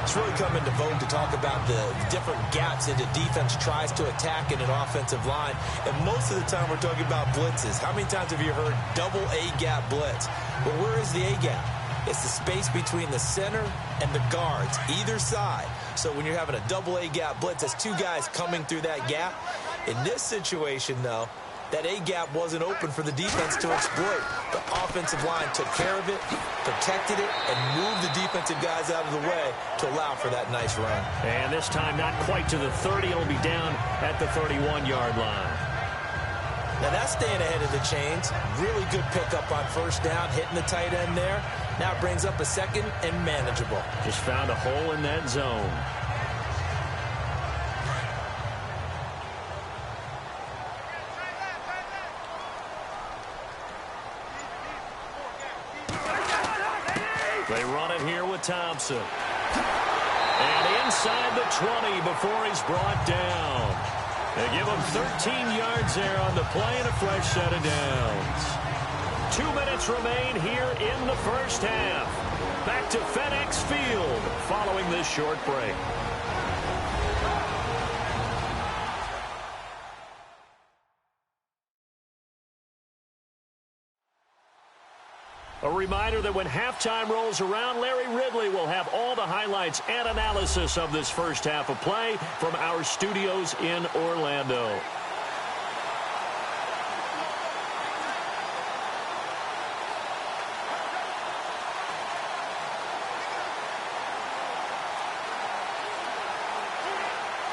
Speaker 3: It's really come into vogue to talk about the different gaps that the defense tries to attack in an offensive line. And most of the time we're talking about blitzes. How many times have you heard double A-gap blitz? Well, where is the A-gap? It's the space between the center and the guards, either side. So when you're having a double A-gap blitz, that's two guys coming through that gap. In this situation, though, that A-gap wasn't open for the defense to exploit. The offensive line took care of it, protected it, and moved the defensive guys out of the way to allow for that nice run.
Speaker 2: And this time not quite to the 30. It'll be down at the 31-yard line.
Speaker 3: Now that's staying ahead of the chains. Really good pickup on first down, hitting the tight end there. Now it brings up a second and manageable.
Speaker 2: Just found a hole in that zone. They run it here with Thompson. And inside the 20 before he's brought down. They give him 13 yards there on the play and a fresh set of downs. 2 minutes remain here in the first half. Back to FedEx Field following this short break. A reminder that when halftime rolls around, Larry Ridley will have all the highlights and analysis of this first half of play from our studios in Orlando.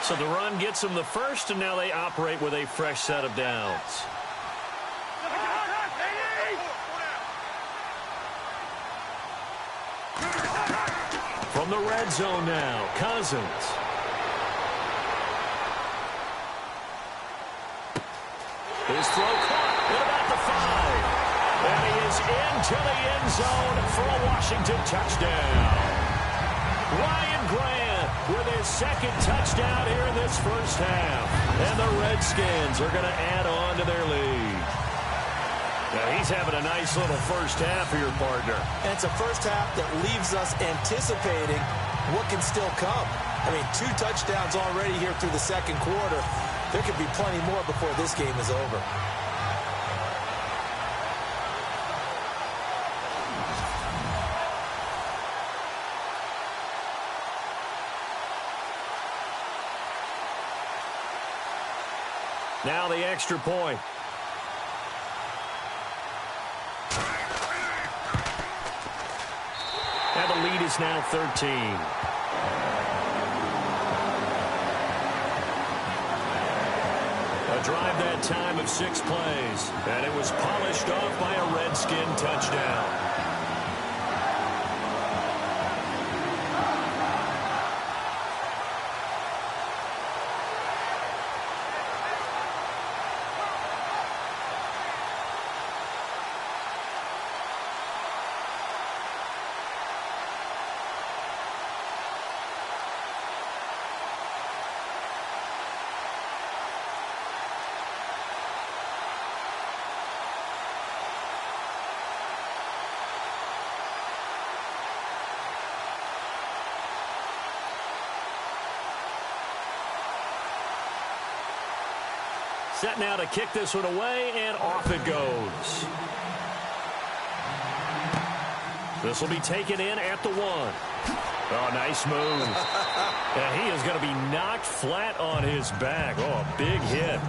Speaker 2: So the run gets them the first, and now they operate with a fresh set of downs. From the red zone now, Cousins. His throw caught at about the 5. And he is into the end zone for a Washington touchdown. Ryan Grant with his second touchdown here in this first half. And the Redskins are going to add on to their lead. Now he's having a nice little first half here, partner.
Speaker 3: And it's a first half that leaves us anticipating what can still come. I mean, 2 touchdowns already here through the second quarter. There could be plenty more before this game is over.
Speaker 2: Now the extra point. And the lead is now 13. A drive that time of 6 plays. And it was polished off by a Redskin touchdown. Set now to kick this one away, and off it goes. This will be taken in at the 1. Oh, nice move. And he is going to be knocked flat on his back. Oh, a big hit.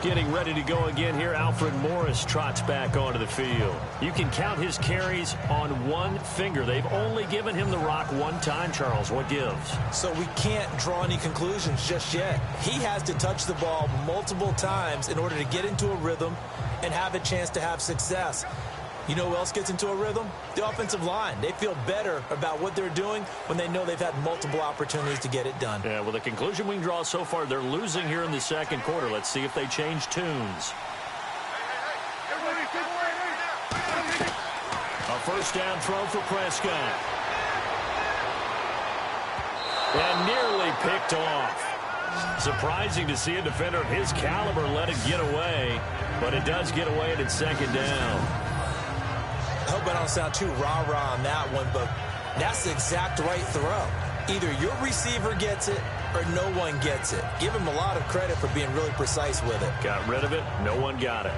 Speaker 2: Getting ready to go again here. Alfred Morris trots back onto the field. You can count his carries on one finger. They've only given him the rock one time, Charles. What gives?
Speaker 3: So we can't draw any conclusions just yet. He has to touch the ball multiple times in order to get into a rhythm and have a chance to have success. You know who else gets into a rhythm? The offensive line. They feel better about what they're doing when they know they've had multiple opportunities to get it done.
Speaker 2: Yeah, well, the conclusion we can draw so far, they're losing here in the second quarter. Let's see if they change tunes. A first down throw for Prescott. And nearly picked off. Surprising to see a defender of his caliber let it get away, but it does get away and it's second down.
Speaker 3: I hope I don't sound too rah-rah on that one, but that's the exact right throw. Either your receiver gets it or no one gets it. Give him a lot of credit for being really precise with it.
Speaker 2: Got rid of it. No one got it.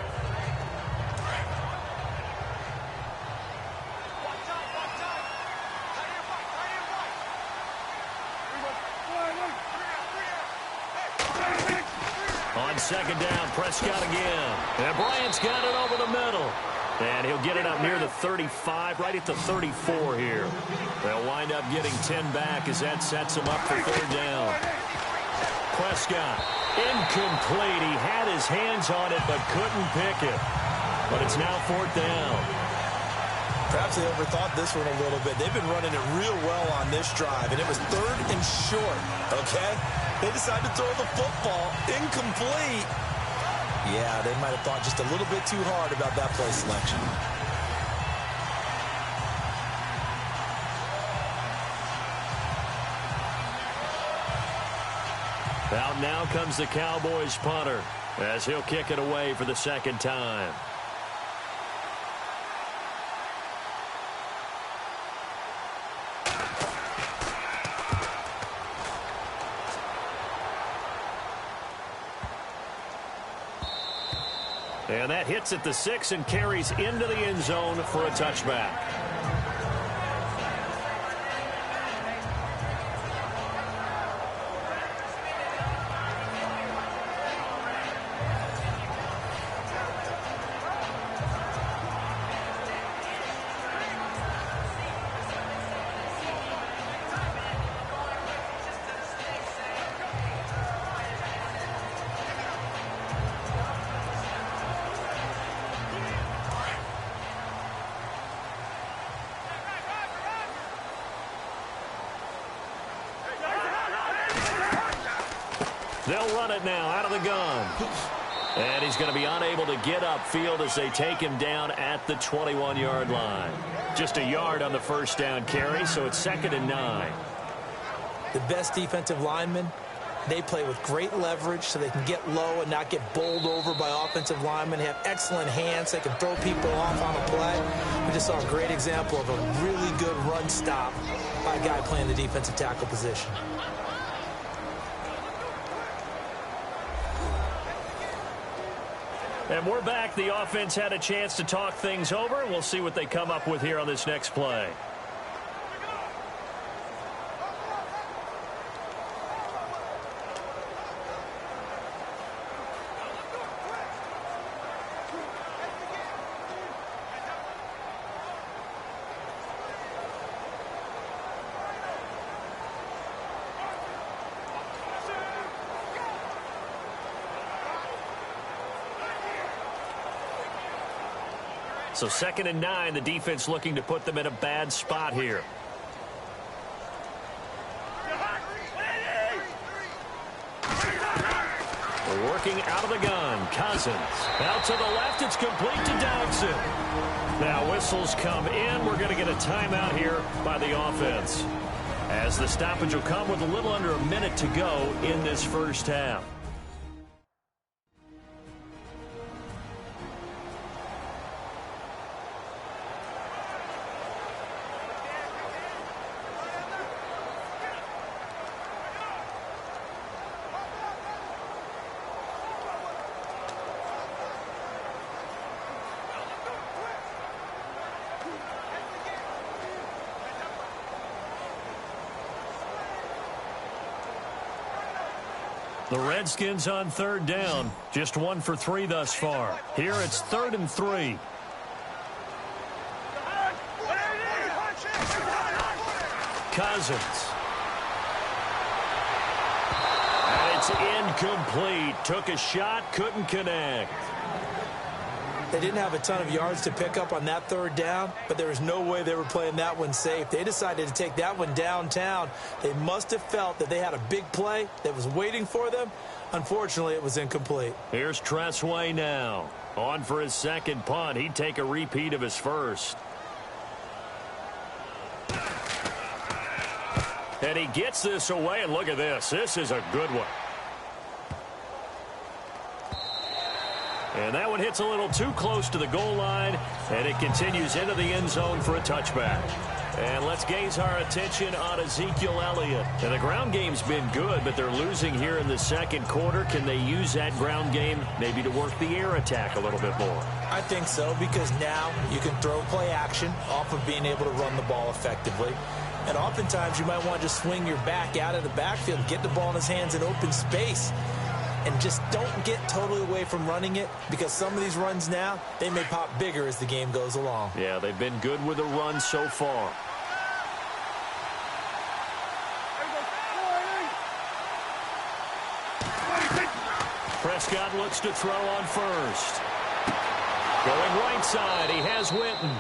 Speaker 2: On second down, Prescott again. And Bryant's got it over the middle. And he'll get it up near the 35, right at the 34 here. They'll wind up getting 10 back as that sets him up for third down. Prescott, incomplete. He had his hands on it but couldn't pick it. But it's now fourth down.
Speaker 3: Perhaps they overthought this one a little bit. They've been running it real well on this drive, and it was third and short, okay? They decided to throw the football incomplete. Yeah, they might have thought just a little bit too hard about that play selection.
Speaker 2: Out now comes the Cowboys punter as he'll kick it away for the second time. And that hits at the 6 and carries into the end zone for a touchback. They'll run it now out of the gun. And he's going to be unable to get upfield as they take him down at the 21-yard line. Just a yard on the first down carry, so it's 2nd and 9.
Speaker 3: The best defensive linemen, they play with great leverage so they can get low and not get bowled over by offensive linemen. They have excellent hands. They can throw people off on a play. We just saw a great example of a really good run stop by a guy playing the defensive tackle position.
Speaker 2: And we're back. The offense had a chance to talk things over. We'll see what they come up with here on this next play. So 2nd and 9, the defense looking to put them in a bad spot here. Working out of the gun, Cousins. Out to the left, it's complete to Dodson. Now whistles come in. We're going to get a timeout here by the offense, as the stoppage will come with a little under a minute to go in this first half. The Redskins on third down. Just 1 for 3 thus far. Here it's 3rd and 3. Cousins. And it's incomplete. Took a shot, couldn't connect.
Speaker 3: They didn't have a ton of yards to pick up on that 3rd down, but there was no way they were playing that one safe. They decided to take that one downtown. They must have felt that they had a big play that was waiting for them. Unfortunately, it was incomplete.
Speaker 2: Here's Tressway now. On for his second punt. He'd take a repeat of his first. And he gets this away, and look at this. This is a good one. And that one hits a little too close to the goal line, and it continues into the end zone for a touchback. And let's gaze our attention on Ezekiel Elliott. And the ground game's been good, but they're losing here in the second quarter. Can they use that ground game maybe to work the air attack a little bit more?
Speaker 3: I think so, because now you can throw play action off of being able to run the ball effectively. And oftentimes you might want to just swing your back out of the backfield, get the ball in his hands in open space, and just don't get totally away from running it, because some of these runs now, they may pop bigger as the game goes along.
Speaker 2: Yeah, they've been good with the run so far. Prescott looks to throw on first. Going right side, he has Winton.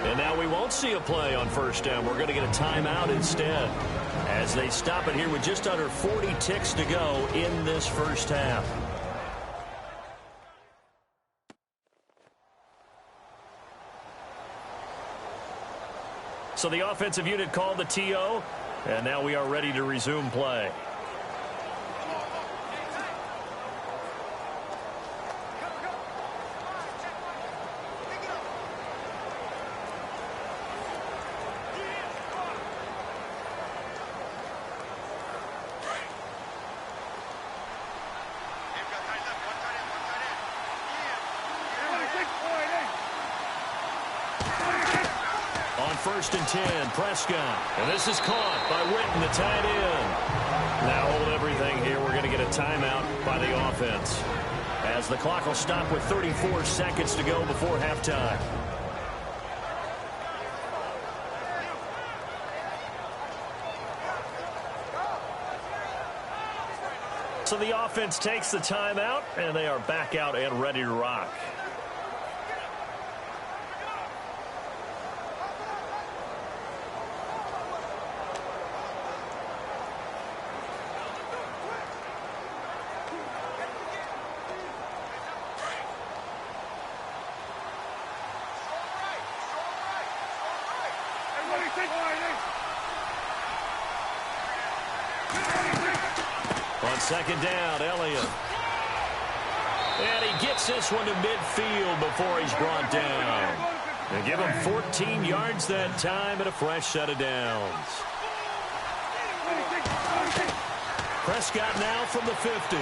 Speaker 2: And now we won't see a play on first down. We're going to get a timeout instead, as they stop it here with just under 40 ticks to go in this first half. So the offensive unit called the TO, and now we are ready to resume play. First and 10, Prescott. And this is caught by Winton, the tight end. Now hold everything here. We're going to get a timeout by the offense, as the clock will stop with 34 seconds to go before halftime. So the offense takes the timeout, and they are back out and ready to rock. On second down, Elliott. And he gets this one to midfield before he's brought down. They give him 14 yards that time and a fresh set of downs. Prescott now from the 50.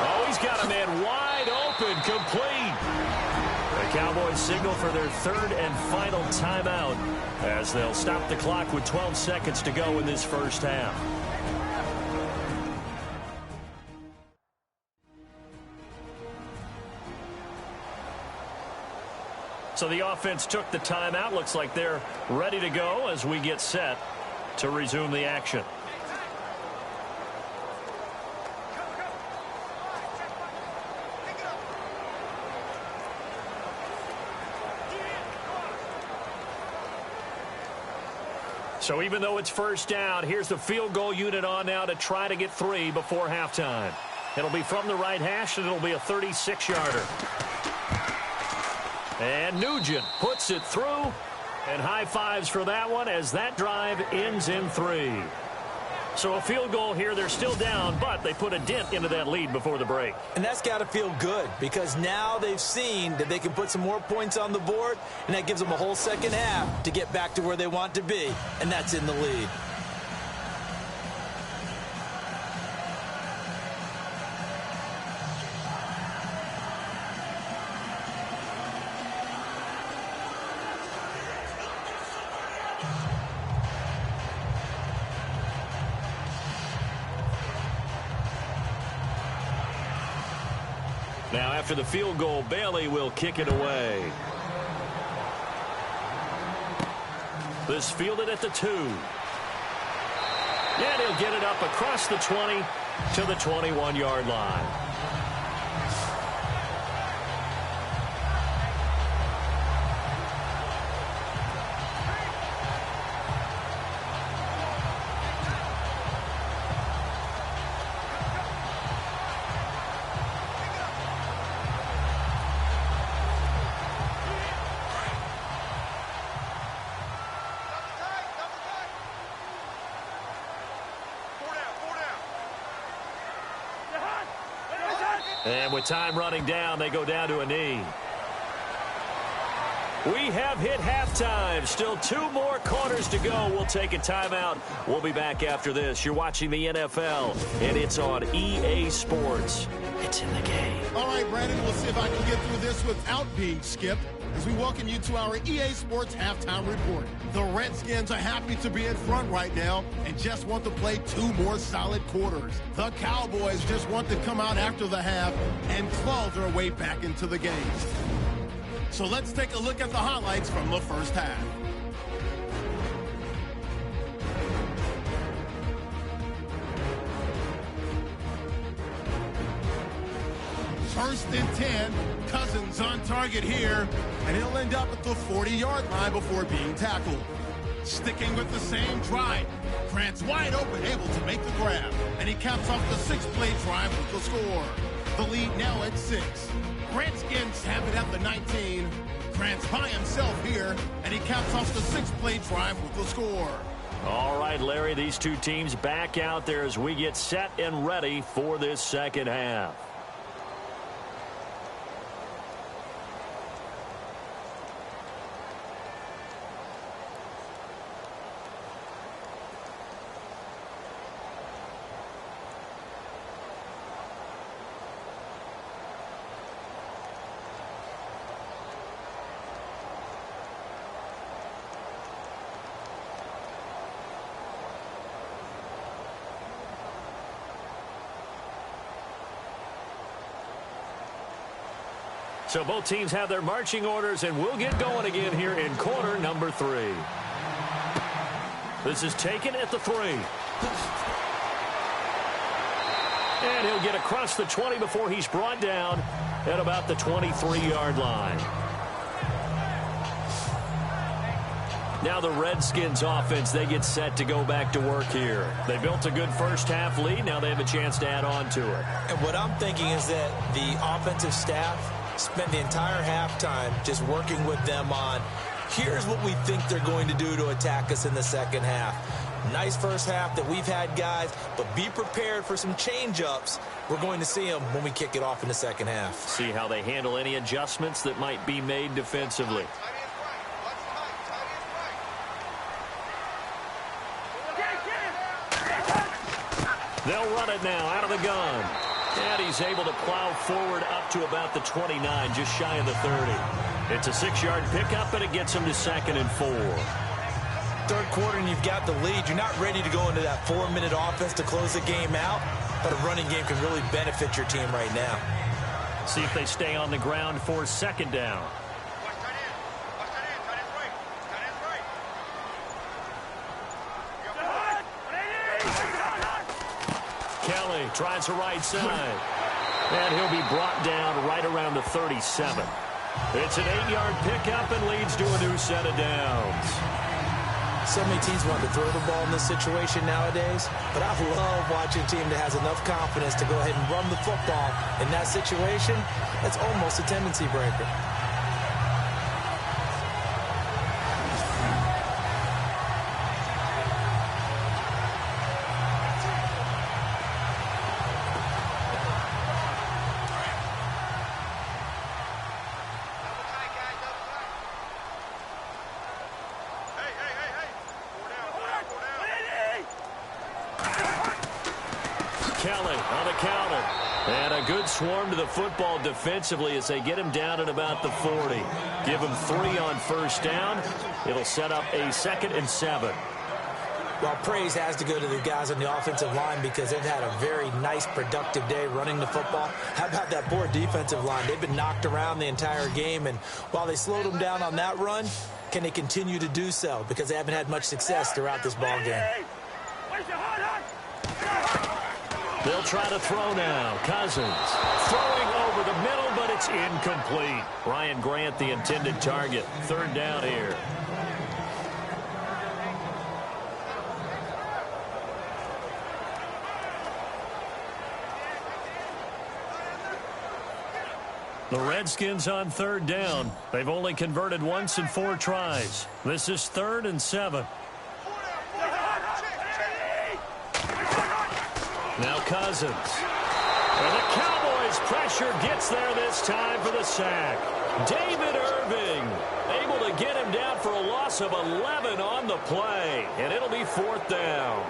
Speaker 2: Oh, he's got a man wide open, complete. The Cowboys signal for their third and final timeout, as they'll stop the clock with 12 seconds to go in this first half. So the offense took the timeout. Looks like they're ready to go as we get set to resume the action. So even though it's first down, here's the field goal unit on now to try to get 3 before halftime. It'll be from the right hash, and it'll be a 36-yarder. And Nugent puts it through, and high fives for that one as that drive ends in 3. So a field goal here. They're still down, but they put a dent into that lead before the break.
Speaker 3: And that's got to feel good, because now they've seen that they can put some more points on the board, and that gives them a whole second half to get back to where they want to be, and that's in the lead.
Speaker 2: Now, after the field goal, Bailey will kick it away. This fielded at the 2. And he'll get it up across the 20 to the 21-yard line. And with time running down, they go down to a knee. We have hit halftime. Still 2 more quarters to go. We'll take a timeout. We'll be back after this. You're watching the NFL, and it's on EA Sports. It's in the game.
Speaker 1: All right, Brandon, we'll see if I can get through this without being skipped as we welcome you to our EA Sports Halftime Report. The Redskins are happy to be in front right now and just want to play 2 more solid quarters. The Cowboys just want to come out after the half and claw their way back into the game. So let's take a look at the highlights from the first half. First and 10, Cousins on target here, and he'll end up at the 40-yard line before being tackled. Sticking with the same drive, Grant's wide open, able to make the grab, and he caps off the 6-play drive with the score. The lead now at 6. Redskins have it at the 19. Grant's by himself here, and he caps off the 6-play drive with the score.
Speaker 2: All right, Larry, these 2 teams back out there as we get set and ready for this second half. So both teams have their marching orders, and we'll get going again here in quarter number 3. This is taken at the 3. And he'll get across the 20 before he's brought down at about the 23-yard line. Now the Redskins offense, they get set to go back to work here. They built a good first half lead. Now they have a chance to add on to it.
Speaker 3: And what I'm thinking is that the offensive staff spent the entire halftime just working with them on, here's what we think they're going to do to attack us in the second half. Nice first half that we've had, guys, but be prepared for some change-ups. We're going to see them when we kick it off in the second half.
Speaker 2: See how they handle any adjustments that might be made defensively. They'll run it now out of the gun. And he's able to plow forward up to about the 29, just shy of the 30. It's a 6-yard pickup, and it gets him to 2nd and 4.
Speaker 3: Third quarter, and you've got the lead. You're not ready to go into that 4-minute offense to close the game out, but a running game can really benefit your team right now.
Speaker 2: See if they stay on the ground for 2nd down. Kelly tries the right side. And he'll be brought down right around the 37. It's an 8-yard pickup and leads to a new set of downs.
Speaker 3: So many teams want to throw the ball in this situation nowadays, but I love watching a team that has enough confidence to go ahead and run the football. In that situation, that's almost a tendency breaker.
Speaker 2: Kelly on the counter. And a good swarm to the football defensively as they get him down at about the 40. Give him 3 on first down. It'll set up a 2nd and 7.
Speaker 3: Well, praise has to go to the guys on the offensive line because they've had a very nice, productive day running the football. How about that poor defensive line? They've been knocked around the entire game, and while they slowed them down on that run, can they continue to do so? Because they haven't had much success throughout this ball game.
Speaker 2: They'll try to throw now. Cousins throwing over the middle, but it's incomplete. Ryan Grant, the intended target. Third down here. The Redskins on third down. They've only converted once in 4 tries. This is 3rd and 7. Now Cousins. And the Cowboys pressure gets there this time for the sack. David Irving able to get him down for a loss of 11 on the play. And it'll be 4th down.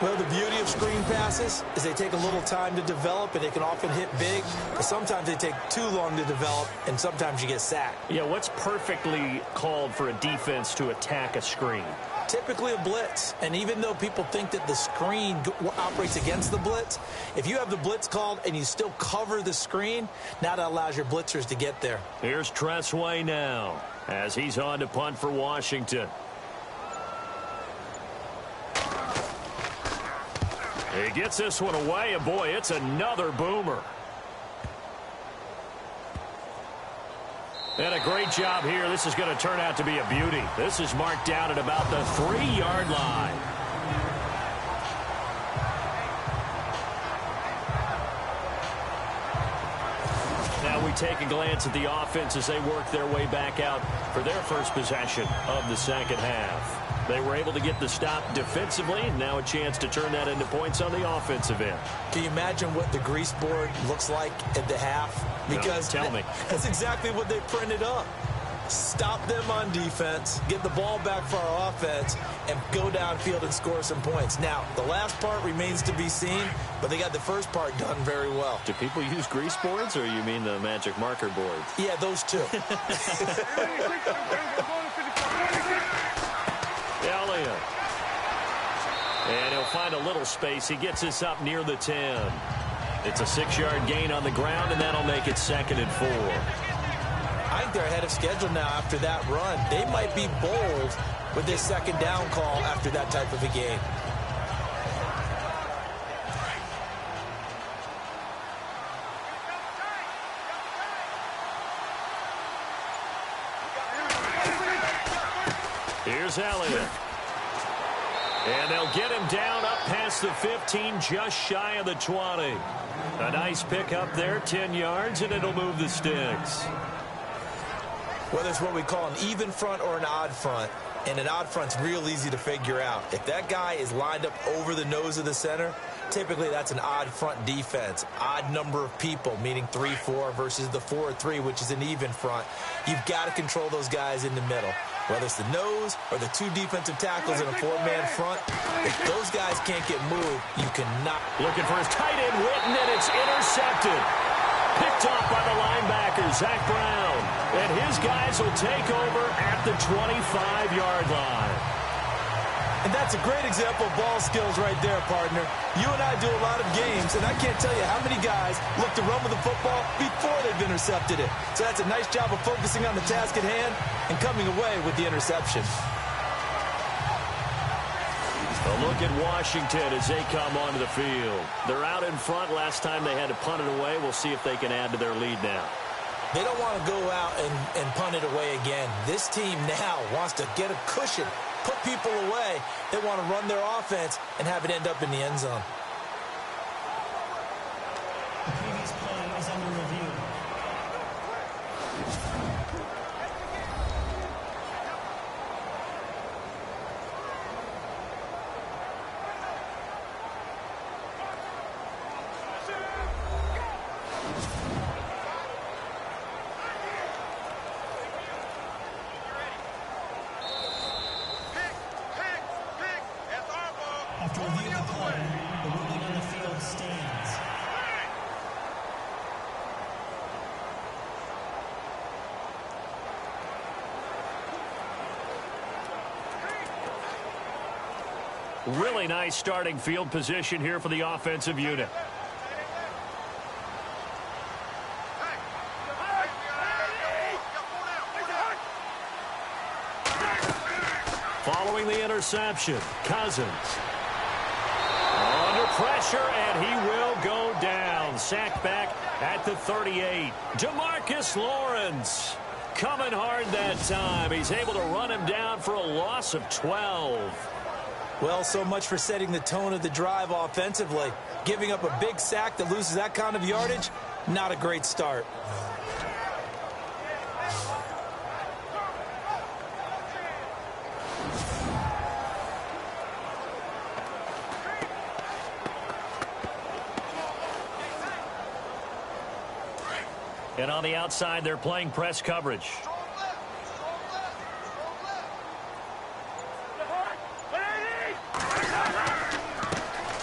Speaker 3: Well, the beauty of screen passes is they take a little time to develop, and they can often hit big, but sometimes they take too long to develop, and sometimes you get sacked.
Speaker 2: Yeah, what's perfectly called for a defense to attack a screen?
Speaker 3: Typically a blitz, and even though people think that the screen operates against the blitz, if you have the blitz called and you still cover the screen, now that allows your blitzers to get there.
Speaker 2: Here's Tressway now as he's on to punt for Washington. He gets this one away, and boy, it's another boomer. And a great job here. This is going to turn out to be a beauty. This is marked down at about the 3-yard line. Now we take a glance at the offense as they work their way back out for their first possession of the second half. They were able to get the stop defensively, and now a chance to turn that into points on the offensive end.
Speaker 3: Can you imagine what the grease board looks like at the half? Because
Speaker 2: no, tell me.
Speaker 3: That's exactly what they printed up. Stop them on defense, get the ball back for our offense, and go downfield and score some points. Now, the last part remains to be seen, but they got the first part done very well.
Speaker 2: Do people use grease boards, or you mean the magic marker boards?
Speaker 3: Yeah, those two.
Speaker 2: Elliott. And he'll find a little space. He gets this up near the 10. It's a 6-yard gain on the ground, and that'll make it 2nd and 4.
Speaker 3: I think they're ahead of schedule now after that run. They might be bold with this 2nd down call after that type of a game.
Speaker 2: Here's Elliott. And they'll get him down up past the 15, just shy of the 20. A nice pick up there, 10 yards, and it'll move the sticks.
Speaker 3: Whether it's what we call an even front or an odd front, and an odd front's real easy to figure out. If that guy is lined up over the nose of the center, typically that's an odd front defense. Odd number of people, meaning 3-4 versus the 4-3, which is an even front. You've got to control those guys in the middle. Whether it's the nose or the 2 defensive tackles in a 4-man front, if those guys can't get moved, you cannot.
Speaker 2: Looking for his tight end, Witten, and it's intercepted. Picked off by the linebacker, Zach Brown. And his guys will take over at the 25-yard line.
Speaker 3: And that's a great example of ball skills right there, partner. You and I do a lot of games, and I can't tell you how many guys look to run with the football before they've intercepted it. So that's a nice job of focusing on the task at hand and coming away with the interception.
Speaker 2: A look at Washington as they come onto the field. They're out in front. Last time they had to punt it away. We'll see if they can add to their lead now.
Speaker 3: They don't want to go out and punt it away again. This team now wants to get a cushion, put people away. They want to run their offense and have it end up in the end zone.
Speaker 4: The previous play is under review. After reviewing the play, the
Speaker 2: Really nice starting field position here for the offensive unit. Following the interception, Cousins. Under pressure, and he will go down. Sacked back at the 38. DeMarcus Lawrence coming hard that time. He's able to run him down for a loss of 12.
Speaker 3: Well, so much for setting the tone of the drive offensively. Giving up a big sack that loses that kind of yardage, not a great start.
Speaker 2: And on the outside, they're playing press coverage.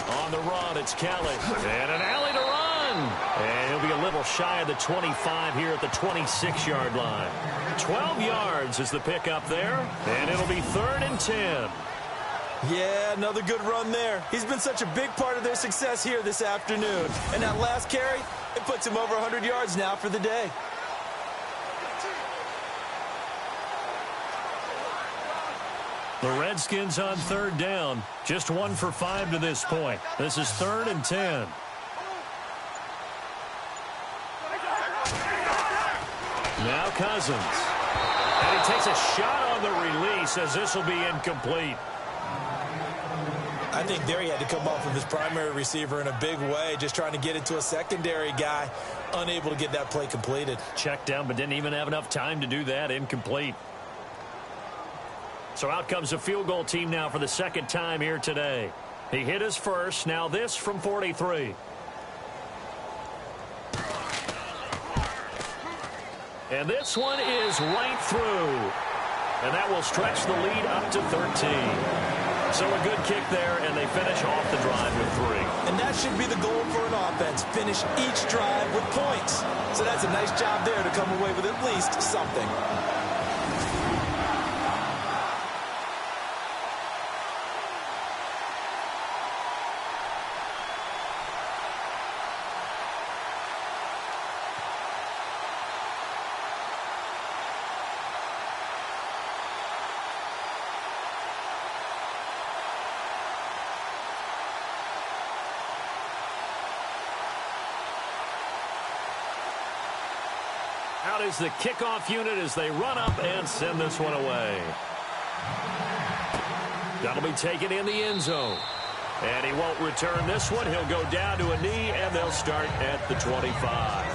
Speaker 2: On the run, it's Kelly. And an alley to run. And he'll be a little shy of the 25 here at the 26-yard line. 12 yards is the pickup there. And it'll be 3rd and 10.
Speaker 3: Yeah, another good run there. He's been such a big part of their success here this afternoon. And that last carry, it puts him over 100 yards now for the day.
Speaker 2: The Redskins on 3rd down. Just 1 for 5 to this point. This is 3rd and 10. Now Cousins. And he takes a shot on the release as this will be incomplete.
Speaker 3: I think there he had to come off of his primary receiver in a big way, just trying to get it to a secondary guy, unable to get that play completed.
Speaker 2: Checked down, but didn't even have enough time to do that. Incomplete. So out comes a field goal team now for the 2nd time here today. He hit his first. Now this from 43. And this one is right through. And that will stretch the lead up to 13. So a good kick there, and they finish off the drive with 3.
Speaker 3: And that should be the goal for an offense. Finish each drive with points. So that's a nice job there to come away with at least something.
Speaker 2: Out is the kickoff unit as they run up and send this one away. That'll be taken in the end zone. And he won't return this one. He'll go down to a knee, and they'll start at the 25.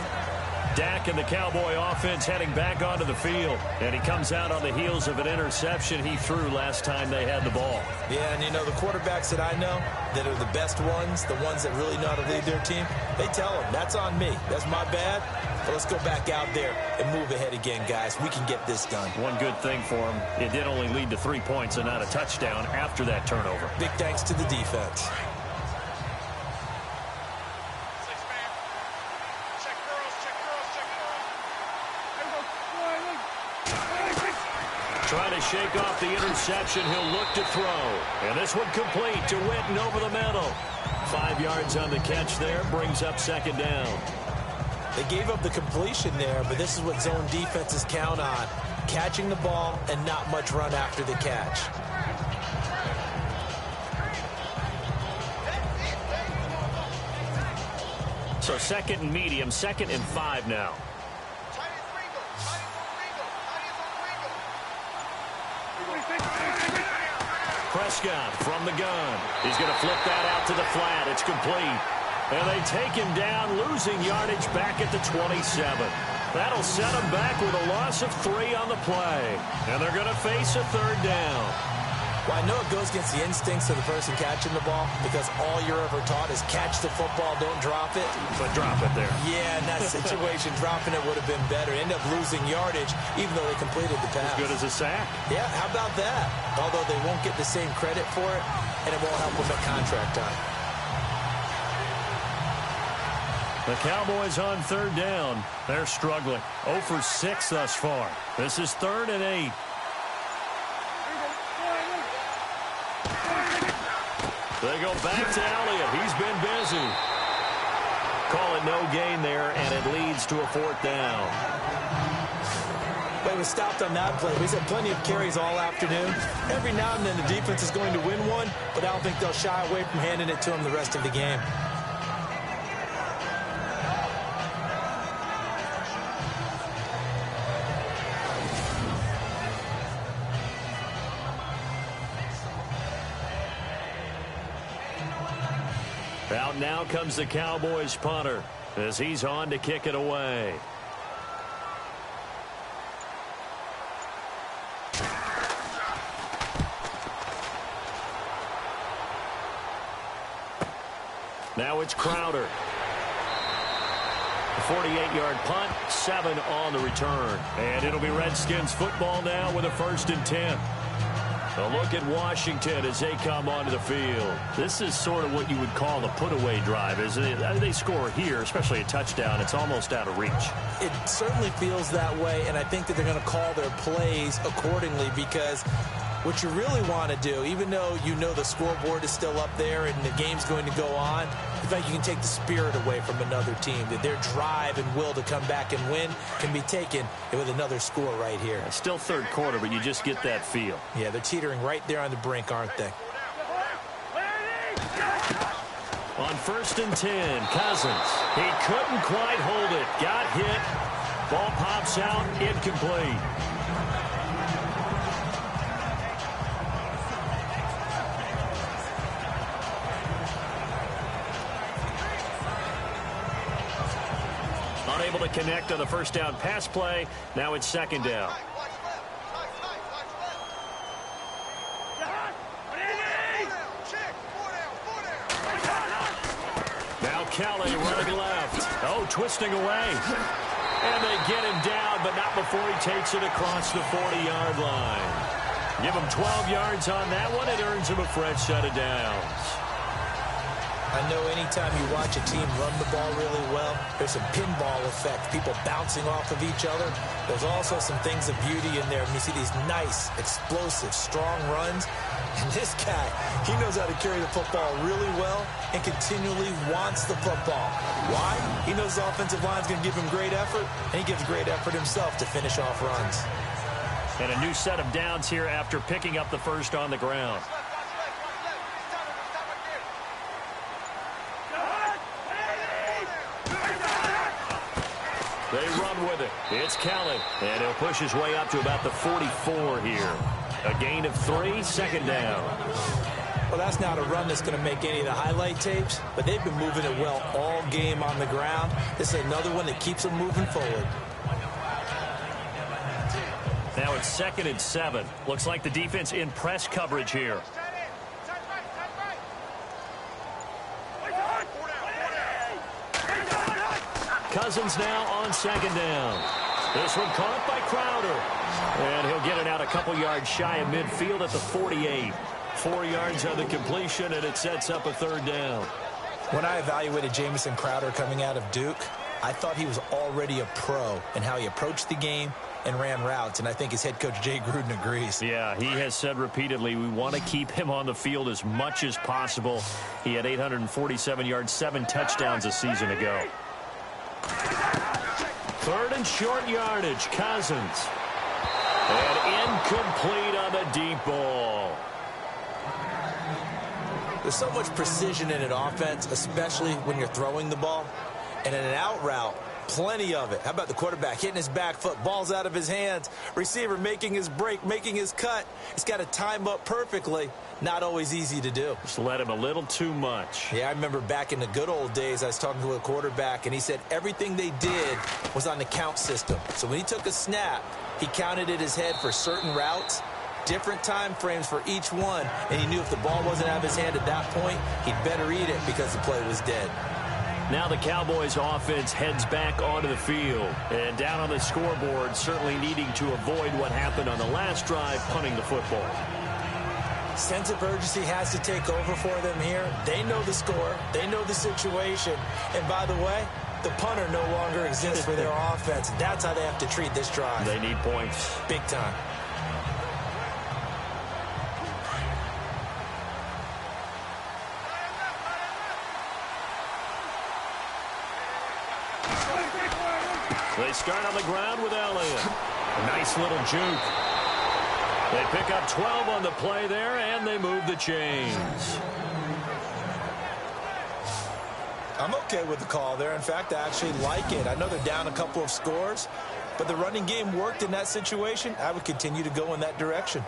Speaker 2: Dak and the Cowboy offense heading back onto the field. And he comes out on the heels of an interception he threw last time they had the ball.
Speaker 3: Yeah, and you know, the quarterbacks that I know that are the best ones, the ones that really know how to lead their team, they tell them, that's on me. That's my bad. But let's go back out there and move ahead again, guys. We can get this done.
Speaker 2: One good thing for him, it did only lead to 3 points and not a touchdown after that turnover.
Speaker 3: Big thanks to the defense.
Speaker 2: Trying to shake off the interception. He'll look to throw. And this one complete to Witten over the middle. 5 yards on the catch there. Brings up 2nd down.
Speaker 3: They gave up the completion there, but this is what zone defenses count on. Catching the ball and not much run after the catch.
Speaker 2: So 2nd and medium, 2nd and 5 now. Prescott from the gun. He's going to flip that out to the flat. It's complete. And they take him down, losing yardage back at the 27. That'll set him back with a loss of 3 on the play. And they're going to face a 3rd down.
Speaker 3: Well, I know it goes against the instincts of the person catching the ball because all you're ever taught is catch the football, don't drop it.
Speaker 2: But drop it there.
Speaker 3: Yeah, in that situation, dropping it would have been better. End up losing yardage even though they completed the pass.
Speaker 2: As good as a sack.
Speaker 3: Yeah, how about that? Although they won't get the same credit for it, and it won't help them at contract time.
Speaker 2: The Cowboys on 3rd down. They're struggling. 0 for 6 thus far. This is 3rd and 8. They go back to Elliott. He's been busy. Call it no gain there, and it leads to a 4th down.
Speaker 3: Well, he was stopped on that play. He's had plenty of carries all afternoon. Every now and then the defense is going to win one, but I don't think they'll shy away from handing it to him the rest of the game.
Speaker 2: Out now comes the Cowboys punter as he's on to kick it away. Now it's Crowder. A 48-yard punt, 7 on the return. And it'll be Redskins football now with a 1st and 10. A look at Washington as they come onto the field. This is sort of what you would call the put-away drive. As they score here, especially a touchdown, it's almost out of reach.
Speaker 3: It certainly feels that way, and I think that they're going to call their plays accordingly, because what you really want to do, even though you know the scoreboard is still up there and the game's going to go on, in fact, you can take the spirit away from another team, that their drive and will to come back and win can be taken with another score right here.
Speaker 2: It's still 3rd quarter, but you just get that feel.
Speaker 3: Yeah, they're teetering right there on the brink, aren't they?
Speaker 2: On 1st and 10, Cousins. He couldn't quite hold it. Got hit. Ball pops out, incomplete. Unable to connect on the 1st down pass play. Now it's 2nd down. Now Kelly running left. Oh, twisting away. And they get him down, but not before he takes it across the 40-yard line. Give him 12 yards on that one. It earns him a fresh set of downs.
Speaker 3: I know anytime you watch a team run the ball really well, there's some pinball effect, people bouncing off of each other. There's also some things of beauty in there. And you see these nice, explosive, strong runs. And this guy, he knows how to carry the football really well and continually wants the football. Why? He knows the offensive line's going to give him great effort, and he gives great effort himself to finish off runs.
Speaker 2: And a new set of downs here after picking up the 1st on the ground. They run with it. It's Kelly. And he'll push his way up to about the 44 here. A gain of 3, 2nd down.
Speaker 3: Well, that's not a run that's going to make any of the highlight tapes, but they've been moving it well all game on the ground. This is another one that keeps them moving forward.
Speaker 2: Now it's 2nd and 7. Looks like the defense in press coverage here. Cousins now on 2nd down. This one caught by Crowder. And he'll get it out a couple yards shy of midfield at the 48. 4 yards on the completion, and it sets up a 3rd down.
Speaker 3: When I evaluated Jamison Crowder coming out of Duke, I thought he was already a pro in how he approached the game and ran routes, and I think his head coach Jay Gruden agrees.
Speaker 2: Yeah, he has said repeatedly we want to keep him on the field as much as possible. He had 847 yards, 7 touchdowns a season ago. 3rd and short yardage, Cousins. And incomplete on the deep ball.
Speaker 3: There's so much precision in an offense, especially when you're throwing the ball. And in an out route, plenty of it. How about the quarterback hitting his back foot, ball's out of his hands, receiver making his break, making his cut. He's got to time up perfectly. Not always easy to do.
Speaker 2: Just let him a little too much.
Speaker 3: Yeah, I remember back in the good old days, I was talking to a quarterback, and he said everything they did was on the count system. So when he took a snap, he counted in his head for certain routes, different time frames for each one, and he knew if the ball wasn't out of his hand at that point, he'd better eat it because the play was dead.
Speaker 2: Now the Cowboys offense heads back onto the field. And down on the scoreboard, certainly needing to avoid what happened on the last drive, punting the football.
Speaker 3: Sense of urgency has to take over for them here. They know the score. They know the situation. And by the way, the punter no longer exists for their offense. That's how they have to treat this drive.
Speaker 2: They need points.
Speaker 3: Big time.
Speaker 2: They start on the ground with Elliott. A nice little juke. They pick up 12 on the play there, and they move the chains.
Speaker 3: I'm okay with the call there. In fact, I actually like it. I know they're down a couple of scores, but the running game worked in that situation. I would continue to go in that direction.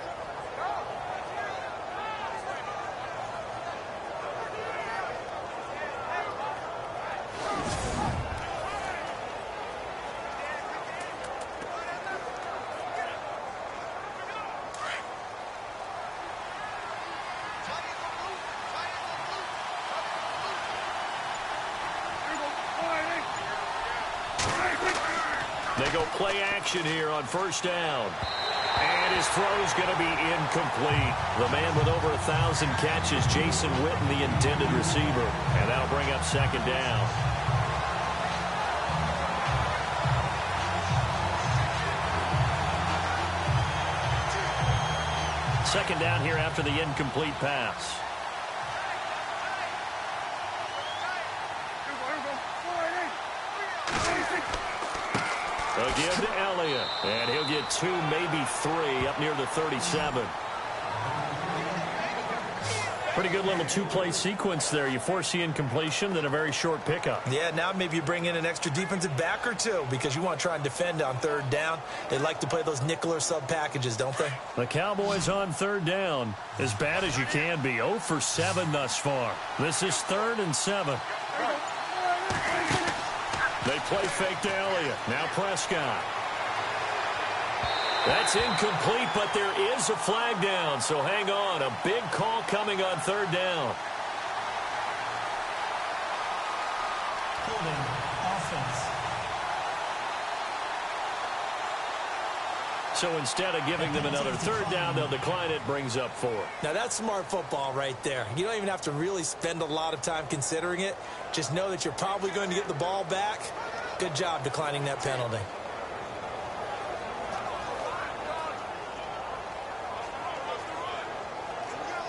Speaker 2: They go play action here on first down. And his throw is going to be incomplete. The man with over 1,000 catches, Jason Witten, the intended receiver. And that'll bring up second down. Second down here after the incomplete pass. They'll give to Elliott, and he'll get 2, maybe 3, up near the 37. Pretty good little two-play sequence there. You force the incompletion, then a very short pickup.
Speaker 3: Yeah, now maybe you bring in an extra defensive back or two because you want to try and defend on third down. They like to play those nickel or sub packages, don't they?
Speaker 2: The Cowboys on third down, as bad as you can be. 0 for 7 thus far. This is 3rd and 7. They play fake to Elliott. Now Prescott. That's incomplete, but there is a flag down, so hang on. A big call coming on third down.
Speaker 4: Holding offense.
Speaker 2: So instead of giving them another third down, they'll decline it, brings up 4.
Speaker 3: Now that's smart football right there. You don't even have to really spend a lot of time considering it. Just know that you're probably going to get the ball back. Good job declining that penalty.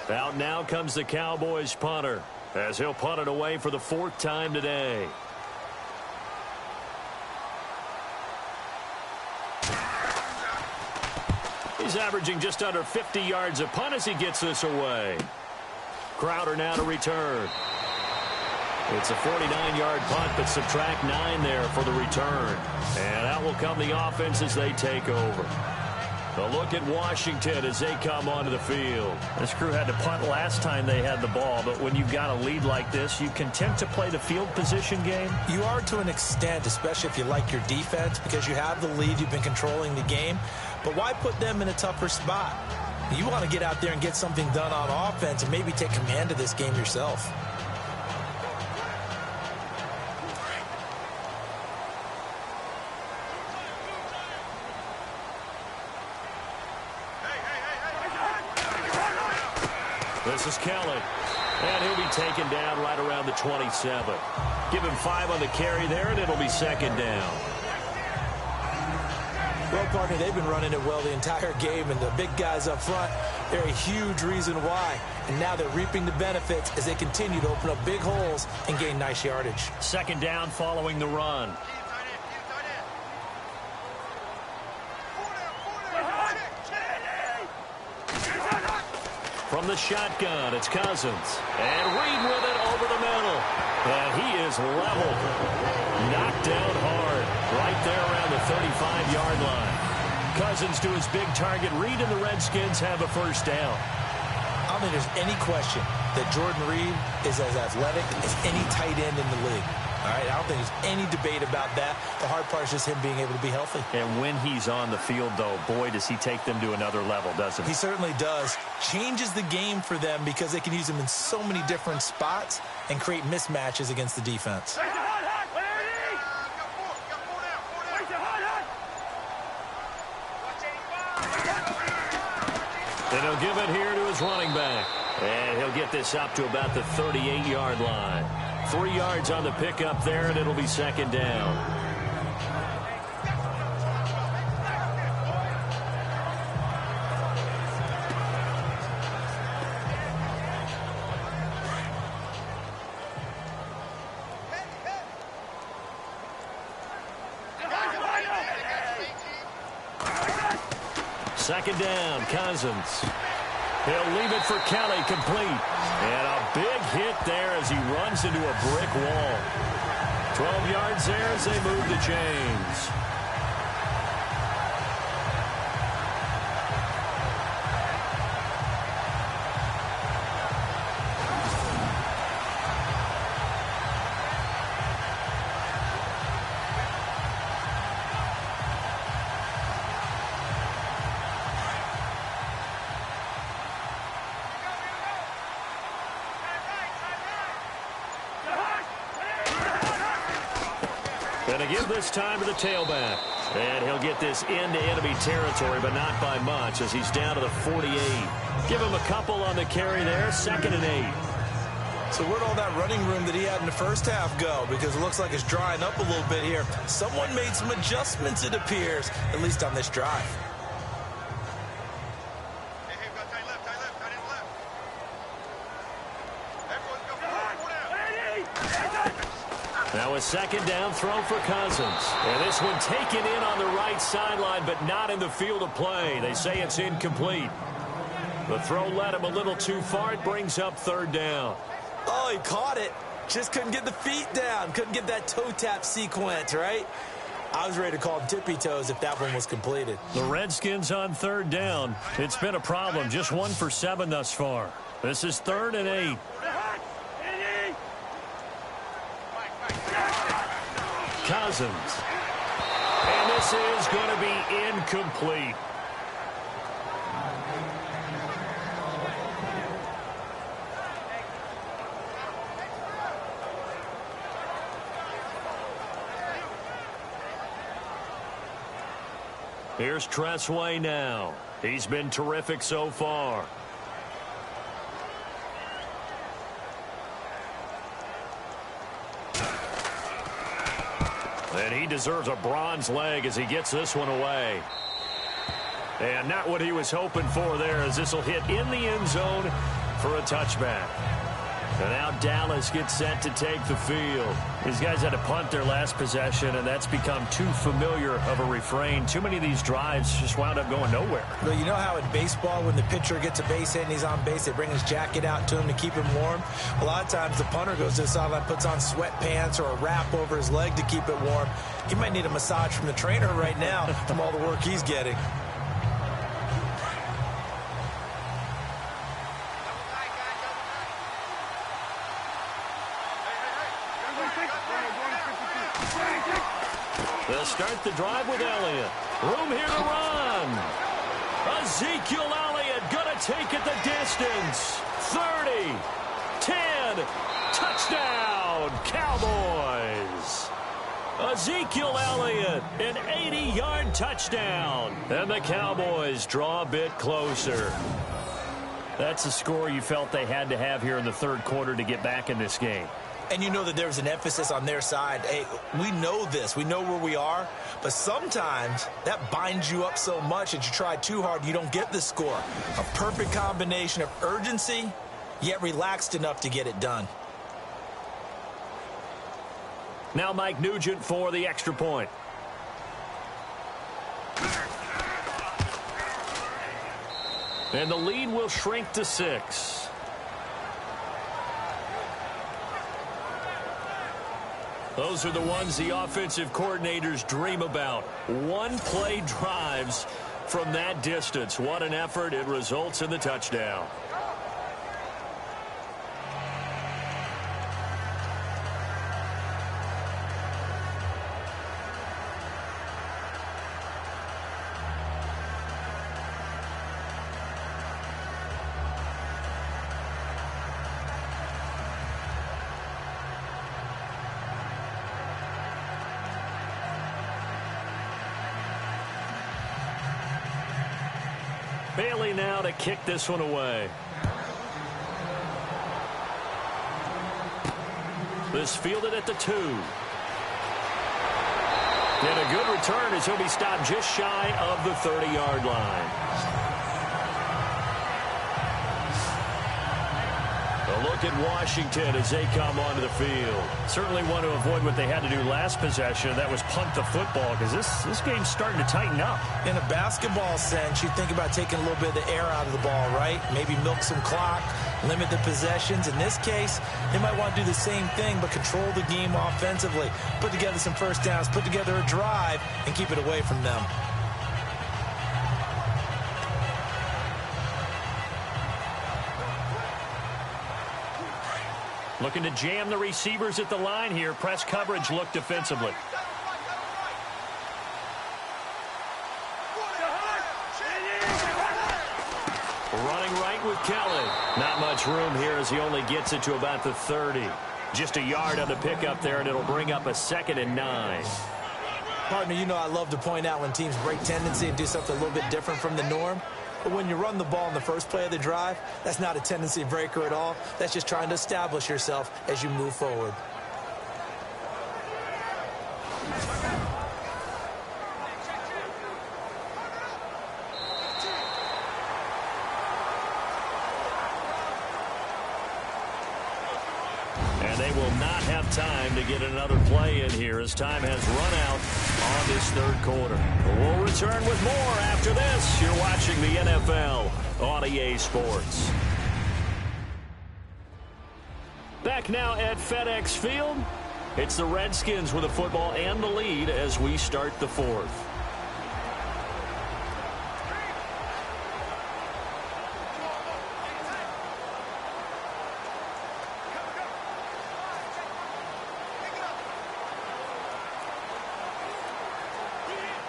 Speaker 2: Out now comes the Cowboys punter, as he'll punt it away for the 4th time today. He's averaging just under 50 yards a punt as he gets this away. Crowder now to return. It's a 49-yard punt, but subtract 9 there for the return. And out will come the offense as they take over. A look at Washington as they come onto the field.
Speaker 6: This crew had to punt last time they had the ball, but when you've got a lead like this, you content to play the field position game?
Speaker 3: You are to an extent, especially if you like your defense, because you have the lead, you've been controlling the game. But why put them in a tougher spot? You want to get out there and get something done on offense and maybe take command of this game yourself.
Speaker 2: This is Kelly, and he'll be taken down right around the 27. Give him 5 on the carry there, and it'll be second down.
Speaker 3: Well, partner, they've been running it well the entire game, and the big guys up front, they're a huge reason why. And now they're reaping the benefits as they continue to open up big holes and gain nice yardage.
Speaker 2: Second down following the run. From the shotgun, it's Cousins. And Reed with it over the middle. And he is leveled. Knocked down hard. Right there around the 35-yard line. Cousins to his big target. Reed and the Redskins have a first down.
Speaker 3: I don't think there's any question that Jordan Reed is as athletic as any tight end in the league. All right, I don't think there's any debate about that. The hard part is just him being able to be healthy.
Speaker 6: And when he's on the field, though, boy, does he take them to another level, doesn't he?
Speaker 3: He certainly does. Changes the game for them because they can use him in so many different spots and create mismatches against the defense.
Speaker 2: And he'll give it here to his running back. And he'll get this up to about the 38-yard line. 3 yards on the pickup there, and it'll be second down. Second down, Cousins. He'll leave it for Kelly, complete. And a big hit there as he runs into a brick wall. 12 yards there as they move the chains. Going to give this time to the tailback. And he'll get this into enemy territory, but not by much as he's down to the 48. Give him a couple on the carry there, 2nd and 8.
Speaker 3: So where'd all that running room that he had in the first half go? Because it looks like it's drying up a little bit here. Someone made some adjustments, it appears, at least on this drive.
Speaker 2: Now a 2nd down throw for Cousins. And this one taken in on the right sideline, but not in the field of play. They say it's incomplete. The throw led him a little too far. It brings up 3rd down.
Speaker 3: Oh, he caught it. Just couldn't get the feet down. Couldn't get that toe tap sequence, right? I was ready to call him tippy toes if that one was completed.
Speaker 2: The Redskins on 3rd down. It's been a problem. Just 1 for 7 thus far. This is 3rd and 8. Cousins. And this is going to be incomplete. Here's Tressway now. He's been terrific so far. And he deserves a bronze leg as he gets this one away. And not what he was hoping for there, as this will hit in the end zone for a touchback. And now Dallas gets set to take the field. These guys had to punt their last possession, and that's become too familiar of a refrain. Too many of these drives just wound up going nowhere.
Speaker 3: Well, you know how in baseball, when the pitcher gets a base hit and he's on base, they bring his jacket out to him to keep him warm? A lot of times the punter goes to the sideline, puts on sweatpants or a wrap over his leg to keep it warm. He might need a massage from the trainer right now from all the work he's getting.
Speaker 2: They'll start the drive with Elliott. Room here to run. Ezekiel Elliott going to take it the distance. 30, 10, touchdown, Cowboys. Ezekiel Elliott, an 80-yard touchdown. And the Cowboys draw a bit closer. That's a score you felt they had to have here in the 3rd quarter to get back in this game.
Speaker 3: And you know that there's an emphasis on their side. Hey, we know this. We know where we are. But sometimes that binds you up so much that you try too hard, you don't get the score. A perfect combination of urgency, yet relaxed enough to get it done.
Speaker 2: Now Mike Nugent for the extra point. And the lead will shrink to 6. Those are the ones the offensive coordinators dream about. One-play drives from that distance. What an effort. It results in the touchdown. Bailey now to kick this one away. This fielded at the 2. And a good return as he'll be stopped just shy of the 30-yard line. A look at Washington as they come onto the field.
Speaker 6: Certainly want to avoid what they had to do last possession. That was punt the football, because this game's starting to tighten up.
Speaker 3: In a basketball sense, you think about taking a little bit of the air out of the ball, right? Maybe milk some clock, limit the possessions. In this case, they might want to do the same thing, but control the game offensively. Put together some first downs, put together a drive, and keep it away from them.
Speaker 6: Looking to jam the receivers at the line here. Press coverage look defensively.
Speaker 2: Running right with Kelly. Not much room here as he only gets it to about the 30. Just a yard on the pickup there, and it'll bring up a 2nd and 9.
Speaker 3: Partner, you know I love to point out when teams break tendency and do something a little bit different from the norm. But when you run the ball in the first play of the drive, that's not a tendency breaker at all. That's just trying to establish yourself as you move forward.
Speaker 2: And they will not have time to get another play in here as time has run out on this third quarter. We'll return with more after this. You're watching the NFL on EA Sports. Back now at FedEx Field. It's the Redskins with the football and the lead as we start the fourth.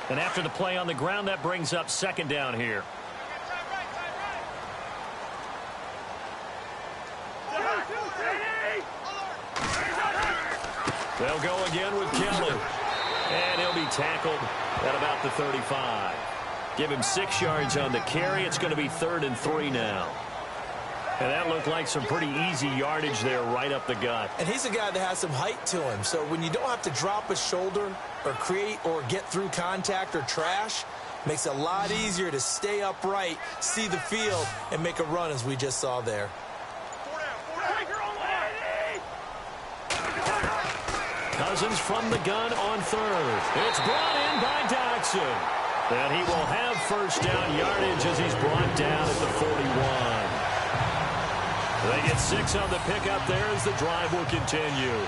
Speaker 6: And after the play on the ground, that brings up 2nd down here.
Speaker 2: They'll go again with Kelly. And he'll be tackled at about the 35. Give him 6 yards on the carry. It's going to be 3rd and 3 now.
Speaker 6: And that looked like some pretty easy yardage there right up the gut.
Speaker 3: And he's a guy that has some height to him. So when you don't have to drop a shoulder or create or get through contact or trash, makes it a lot easier to stay upright, see the field, and make a run as we just saw there.
Speaker 2: Cousins from the gun on 3rd. It's brought in by Dodson. And he will have first down yardage as he's brought down at the 41. They get 6 on the pickup there as the drive will continue.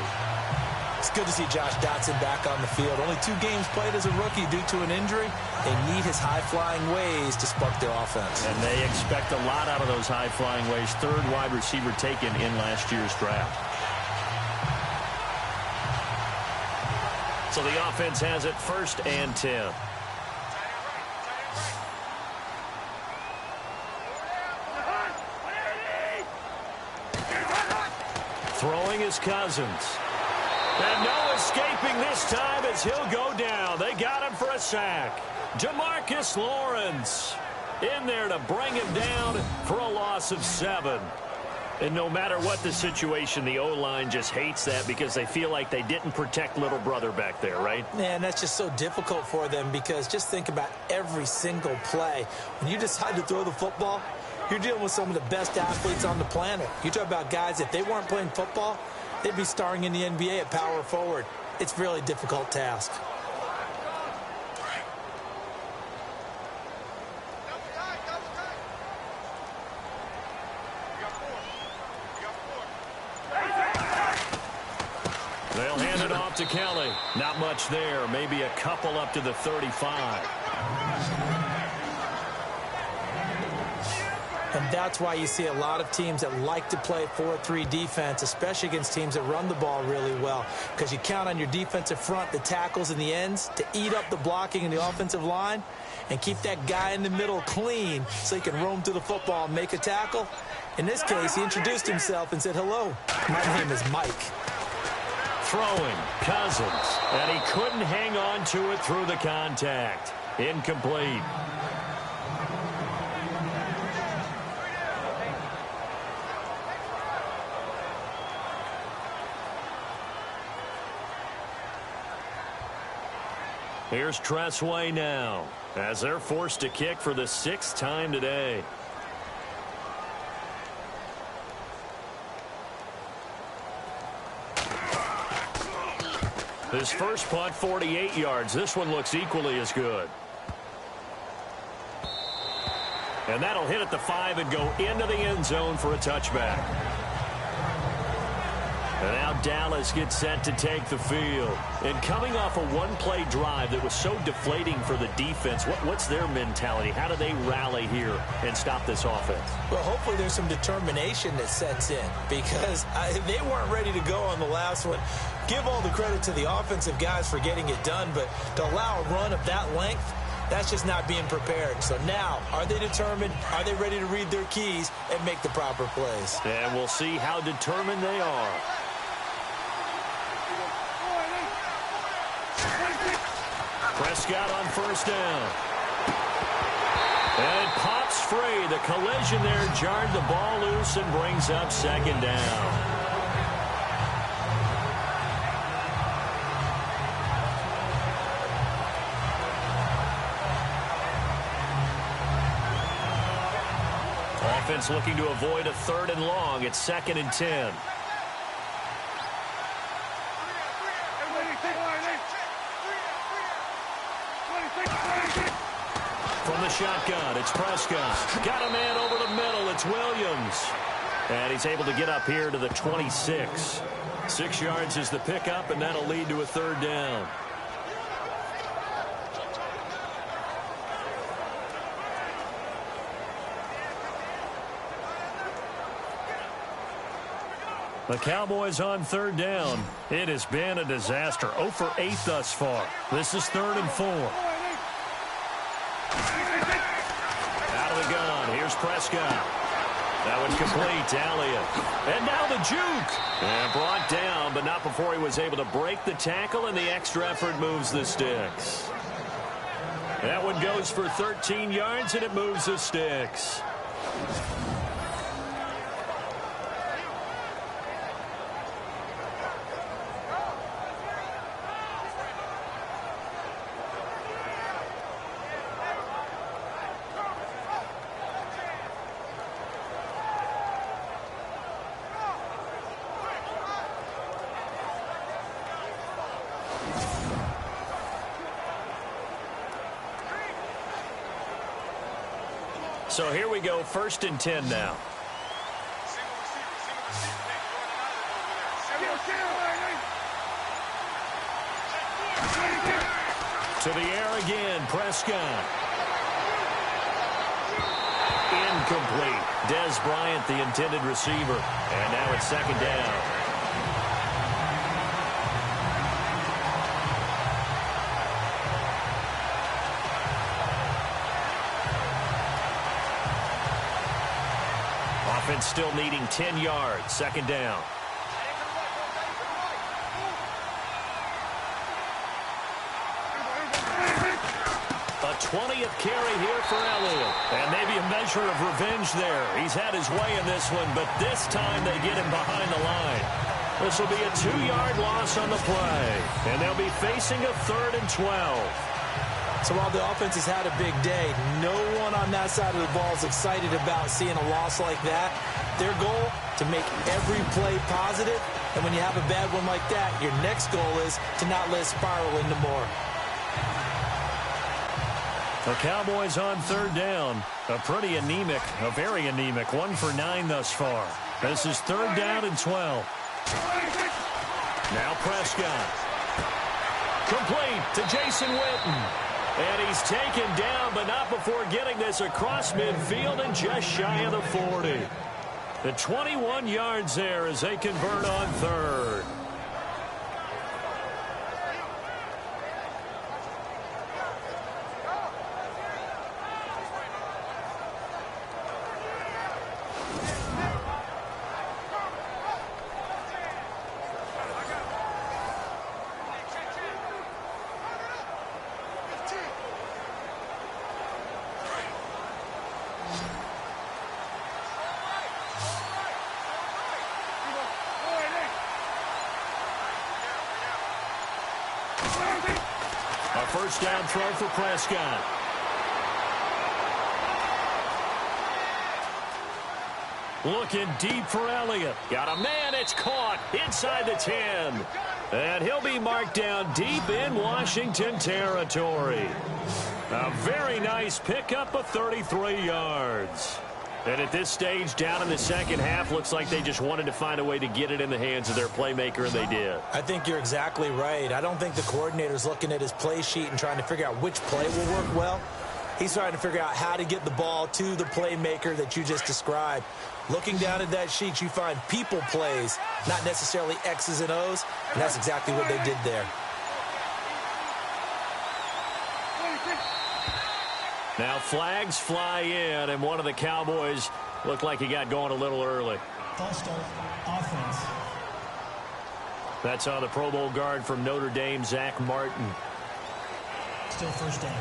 Speaker 3: It's good to see Josh Dotson back on the field. Only 2 games played as a rookie due to an injury. They need his high-flying ways to spark their offense.
Speaker 6: And they expect a lot out of those high-flying ways. 3rd wide receiver taken in last year's draft.
Speaker 2: So the offense has it 1st and 10. Throwing is Cousins. And no escaping this time as he'll go down. They got him for a sack. Demarcus Lawrence in there to bring him down for a loss of 7. And no matter what the situation, the O-line just hates that because they feel like they didn't protect little brother back there, right?
Speaker 3: Man, that's just so difficult for them because just think about every single play. When you decide to throw the football, you're dealing with some of the best athletes on the planet. You talk about guys, if they weren't playing football, they'd be starring in the NBA at power forward. It's a really difficult task.
Speaker 2: They'll hand it off to Kelly. Not much there. Maybe a couple up to the 35.
Speaker 3: And that's why you see a lot of teams that like to play 4-3 defense, especially against teams that run the ball really well, because you count on your defensive front, the tackles and the ends, to eat up the blocking in the offensive line and keep that guy in the middle clean so he can roam through the football and make a tackle. In this case, he introduced himself and said, "Hello, my name is Mike."
Speaker 2: Throwing, Cousins, and he couldn't hang on to it through the contact. Incomplete. Here's Tressway now as they're forced to kick for the 6th time today. His first punt, 48 yards. This one looks equally as good. And that'll hit at the 5 and go into the end zone for a touchback. And now Dallas gets set to take the field. And coming off a one-play drive that was so deflating for the defense, what's their mentality? How do they rally here and stop this offense?
Speaker 3: Well, hopefully there's some determination that sets in because they weren't ready to go on the last one. Give all the credit to the offensive guys for getting it done, but to allow a run of that length, that's just not being prepared. So now, are they determined? Are they ready to read their keys and make the proper plays?
Speaker 2: And we'll see how determined they are. Prescott on first down. And it pops free. The collision there jarred the ball loose and brings up second down. Offense looking to avoid a 3rd and long. It's 2nd and 10. From the shotgun, it's Prescott. Got a man over the middle. It's Williams. And he's able to get up here to the 26. 6 yards is the pickup, and that'll lead to a 3rd down. The Cowboys on 3rd down. It has been a disaster. 0 for 8 thus far. This is 3rd and 4. Out of the gun. Here's Prescott. That one's complete to Elliott. And now the juke. And brought down, but not before he was able to break the tackle, and the extra effort moves the sticks. That one goes for 13 yards, and it moves the sticks. So here we go, 1st and 10 now. To the air again, Prescott. Incomplete. Dez Bryant, the intended receiver. And now it's 2nd down. Offense still needing 10 yards. 2nd down. A 20th carry here for Elliott. And maybe a measure of revenge there. He's had his way in this one, but this time they get him behind the line. This will be a 2-yard loss on the play. And they'll be facing a 3rd and 12.
Speaker 3: So while the offense has had a big day, no one on that side of the ball is excited about seeing a loss like that. Their goal, to make every play positive. And when you have a bad one like that, your next goal is to not let it spiral into more.
Speaker 2: The Cowboys on 3rd down. A very anemic 1 for 9 thus far. This is 3rd down and 12. Now Prescott. Complete to Jason Witten. And he's taken down, but not before getting this across midfield and just shy of the 40. The 21 yards there as they convert on 3rd. A 1st down throw for Prescott. Looking deep for Elliott. Got a man, it's caught inside the 10. And he'll be marked down deep in Washington territory. A very nice pickup of 33 yards. And at this stage, down in the second half, looks like they just wanted to find a way to get it in the hands of their playmaker, and they did.
Speaker 3: I think you're exactly right. I don't think the coordinator's looking at his play sheet and trying to figure out which play will work well. He's trying to figure out how to get the ball to the playmaker that you just described. Looking down at that sheet, you find people plays, not necessarily X's and O's, and that's exactly what they did there.
Speaker 2: Now flags fly in, and one of the Cowboys looked like he got going a little early.
Speaker 4: False start, offense.
Speaker 2: That's on the Pro Bowl guard from Notre Dame, Zach Martin.
Speaker 4: Still first down.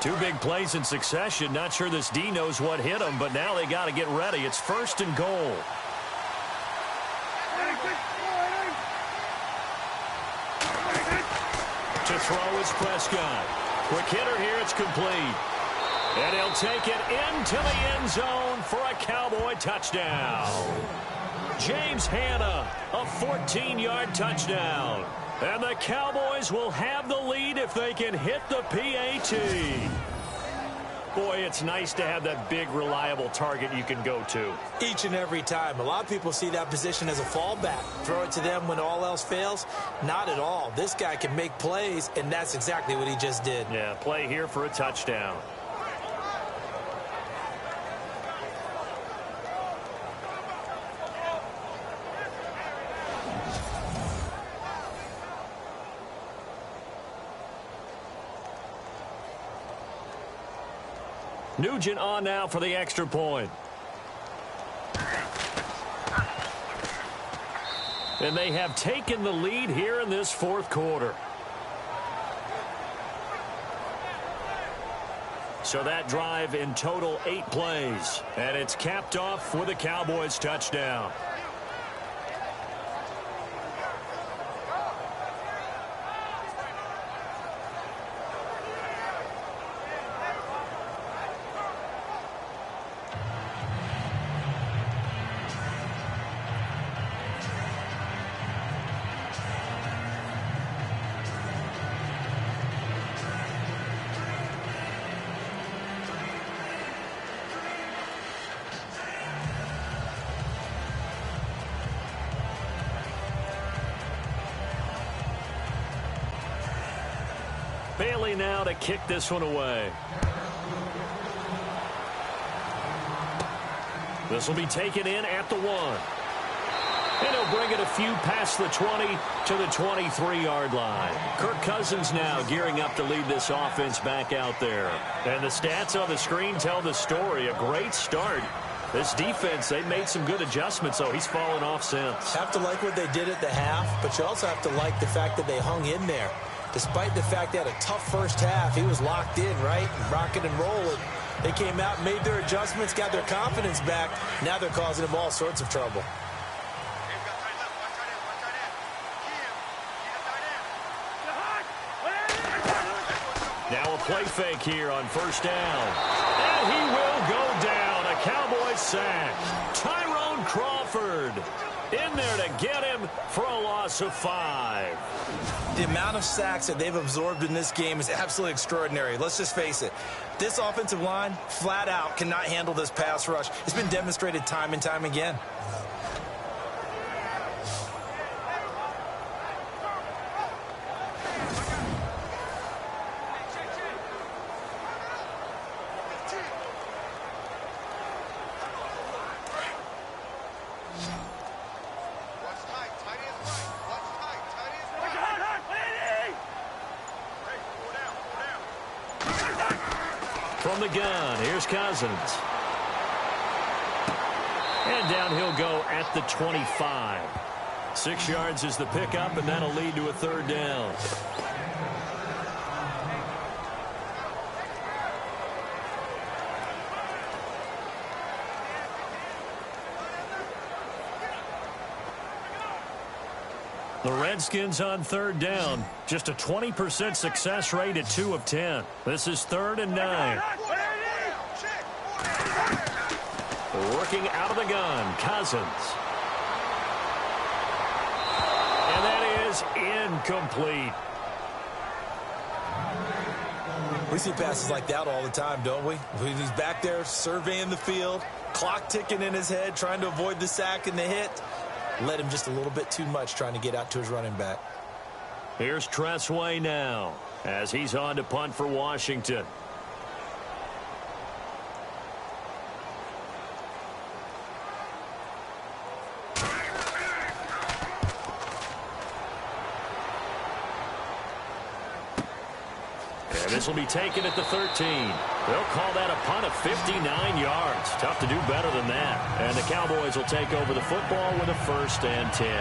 Speaker 2: Two big plays in succession. Not sure this D knows what hit him, but now they got to get ready. It's 1st and goal. To throw is Prescott. Quick hitter here. It's complete. And he'll take it into the end zone for a Cowboy touchdown. James Hanna, a 14-yard touchdown. And the Cowboys will have the lead if they can hit the PAT. Boy, it's nice to have that big, reliable target you can go to.
Speaker 3: Each and every time. A lot of people see that position as a fallback. Throw it to them when all else fails. Not at all. This guy can make plays, and that's exactly what he just did.
Speaker 2: Yeah, play here for a touchdown. Nugent on now for the extra point. And they have taken the lead here in this fourth quarter. So that drive in total 8 plays. And it's capped off with a Cowboys touchdown. Bailey now to kick this one away. This will be taken in at the 1. And he'll bring it a few past the 20 to the 23-yard line. Kirk Cousins now gearing up to lead this offense back out there. And the stats on the screen tell the story. A great start. This defense, they've made some good adjustments, so he's fallen off since.
Speaker 3: Have to like what they did at the half, but you also have to like the fact that they hung in there. Despite the fact they had a tough first half, he was locked in, right? Rocking and rolling. They came out, made their adjustments, got their confidence back. Now they're causing him all sorts of trouble.
Speaker 2: Now a play fake here on first down. And he will go down. A Cowboys sack. Tyrone Crawford in there to get him for a loss of 5.
Speaker 3: The amount of sacks that they've absorbed in this game is absolutely extraordinary. Let's just face it. This offensive line, flat out, cannot handle this pass rush. It's been demonstrated time and time again.
Speaker 2: From the gun, here's Cousins. And down he'll go at the 25. 6 yards is the pickup, and that'll lead to a 3rd down.
Speaker 6: The Redskins on third down. Just a 20% success rate at 2 of 10. This is 3rd and 9. Working out of the gun, Cousins. And that is incomplete.
Speaker 3: We see passes like that all the time, don't we? He's back there surveying the field, clock ticking in his head, trying to avoid the sack and the hit. Led him just a little bit too much trying to get out to his running back.
Speaker 6: Here's Tressway now as he's on to punt for Washington. And this will be taken at the 13. They'll call that a punt of 59 yards. Tough to do better than that. And the Cowboys will take over the football with a 1st and 10.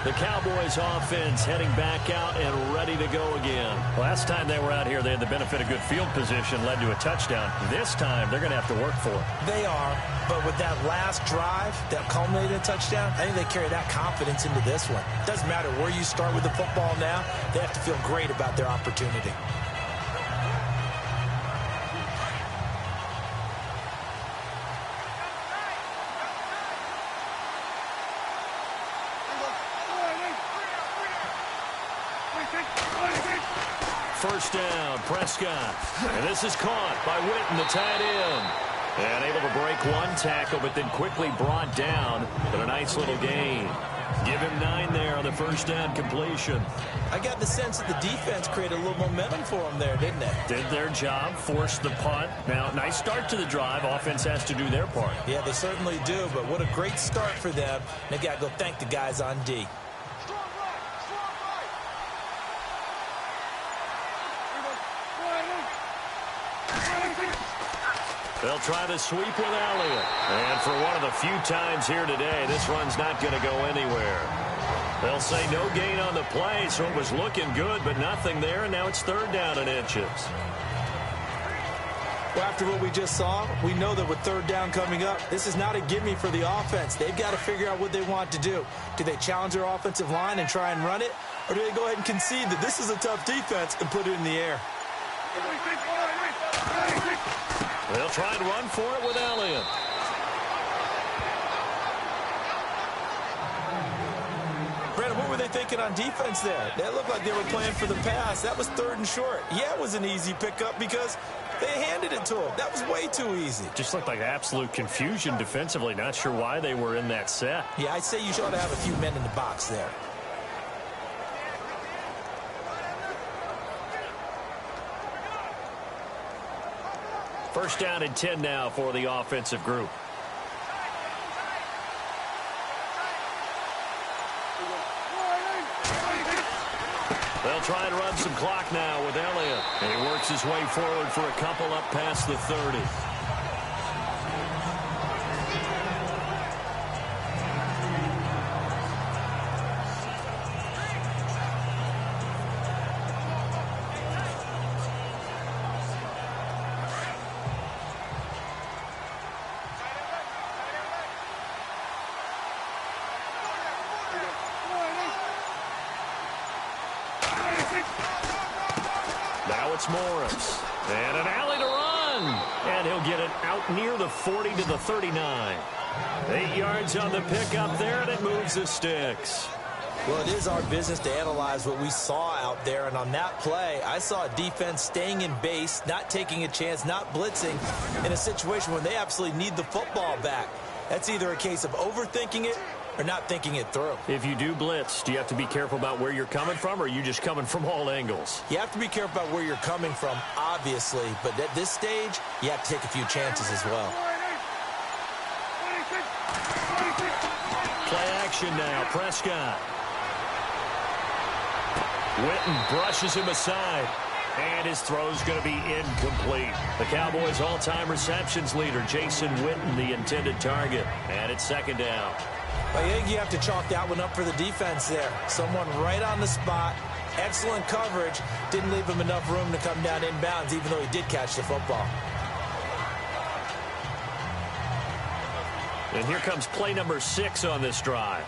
Speaker 6: The Cowboys offense heading back out and ready to go again. Last time they were out here, they had the benefit of good field position, led to a touchdown. This time, they're going to have to work for it.
Speaker 3: They are, but with that last drive that culminated in a touchdown, I think they carry that confidence into this one. Doesn't matter where you start with the football now, they have to feel great about their opportunity.
Speaker 6: First down, Prescott. And this is caught by Witten, the tight end. And able to break one tackle, but then quickly brought down. But a nice little gain. Give him 9 there on the first down completion.
Speaker 3: I got the sense that the defense created a little momentum for them there, didn't they?
Speaker 6: Did their job, forced the punt. Now, nice start to the drive. Offense has to do their part.
Speaker 3: Yeah, they certainly do, but what a great start for them. They got to go thank the guys on D.
Speaker 6: They'll try the sweep with Elliott. And for one of the few times here today, this run's not going to go anywhere. They'll say no gain on the play, so it was looking good, but nothing there, and now it's 3rd down and inches.
Speaker 3: Well, after what we just saw, we know that with 3rd down coming up, this is not a gimme for the offense. They've got to figure out what they want to do. Do they challenge their offensive line and try and run it, or do they go ahead and concede that this is a tough defense and put it in the air?
Speaker 6: They'll try and run for it with Elliott.
Speaker 3: Brandon, what were they thinking on defense there? That looked like they were playing for the pass. That was 3rd and short. Yeah, it was an easy pickup because they handed it to them. That was way too easy.
Speaker 6: Just looked like absolute confusion defensively. Not sure why they were in that set.
Speaker 3: Yeah, I'd say you should have a few men in the box there.
Speaker 6: First down and 10 now for the offensive group. They'll try and run some clock now with Elliott. And he works his way forward for a couple up past the 30. Now it's Morris. And an alley to run. And he'll get it out near the 40 to the 39. 8 yards on the pickup there, and it moves the sticks.
Speaker 3: Well, it is our business to analyze what we saw out there. And on that play, I saw a defense staying in base, not taking a chance, not blitzing in a situation when they absolutely need the football back. That's either a case of overthinking it or not thinking it through.
Speaker 6: If you do blitz, do you have to be careful about where you're coming from, or are you just coming from all angles?
Speaker 3: You have to be careful about where you're coming from, obviously. But at this stage, you have to take a few chances as well.
Speaker 6: Play action now, Prescott. Witten brushes him aside. And his throw's going to be incomplete. The Cowboys' all-time receptions leader, Jason Witten, the intended target. And it's 2nd down.
Speaker 3: I think you have to chalk that one up for the defense there. Someone right on the spot. Excellent coverage. Didn't leave him enough room to come down inbounds, even though he did catch the football.
Speaker 6: And here comes play number 6 on this drive.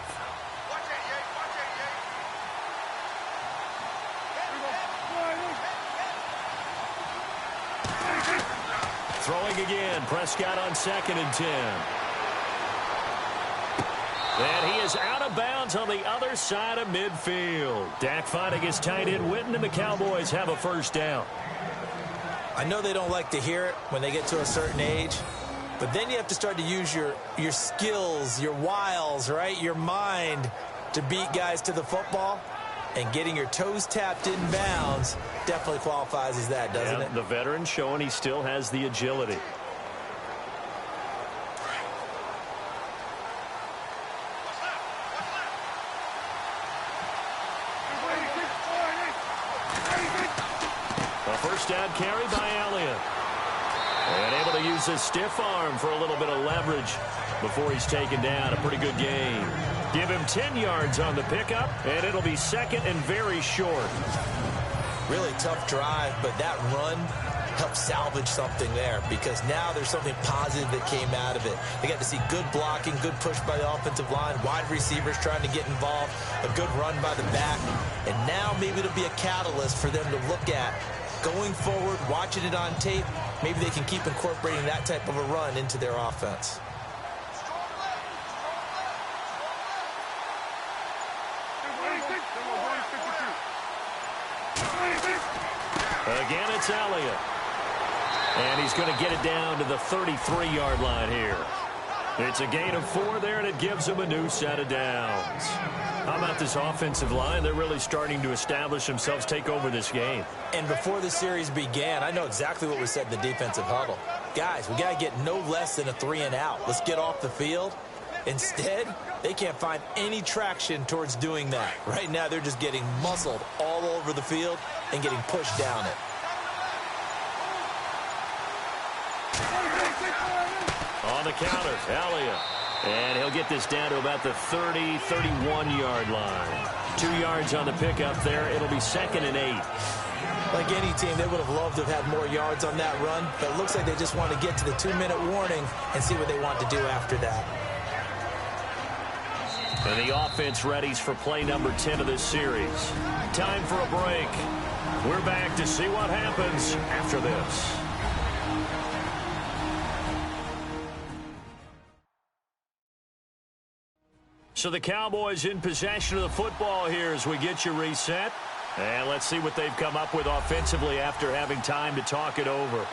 Speaker 2: Throwing again. Prescott on 2nd and 10. And he is out of bounds on the other side of midfield. Dak finding his tight end Witten, and the Cowboys have a first down.
Speaker 3: I know they don't like to hear it when they get to a certain age, but then you have to start to use your skills, your wiles, right? Your mind to beat guys to the football. And getting your toes tapped in bounds definitely qualifies as that, doesn't it?
Speaker 2: The veteran showing he still has the agility. A first down carry by Elliott. And able to use his stiff arm for a little bit of leverage before he's taken down. A pretty good gain. Give him 10 yards on the pickup, and it'll be 2nd and very short.
Speaker 3: Really tough drive, but that run helped salvage something there because now there's something positive that came out of it. They got to see good blocking, good push by the offensive line, wide receivers trying to get involved, a good run by the back, and now maybe it'll be a catalyst for them to look at going forward, watching it on tape. Maybe they can keep incorporating that type of a run into their offense.
Speaker 2: Again, it's Elliott. And he's going to get it down to the 33-yard line here. It's a gain of 4 there, and it gives him a new set of downs. How about this offensive line? They're really starting to establish themselves, take over this game.
Speaker 3: And before the series began, I know exactly what was said in the defensive huddle. Guys, we got to get no less than a 3-and-out. Let's get off the field. Instead, they can't find any traction towards doing that. Right now, they're just getting muscled all over the field and getting pushed down it.
Speaker 2: On the counter, Elliott. And he'll get this down to about the 30, 31-yard line. 2 yards on the pickup there. It'll be 2nd and 8.
Speaker 3: Like any team, they would have loved to have had more yards on that run, but it looks like they just want to get to the 2-minute warning and see what they want to do after that.
Speaker 2: And the offense readies for play number 10 of this series. Time for a break. We're back to see what happens after this. So the Cowboys in possession of the football here as we get you reset. And let's see what they've come up with offensively after having time to talk it over.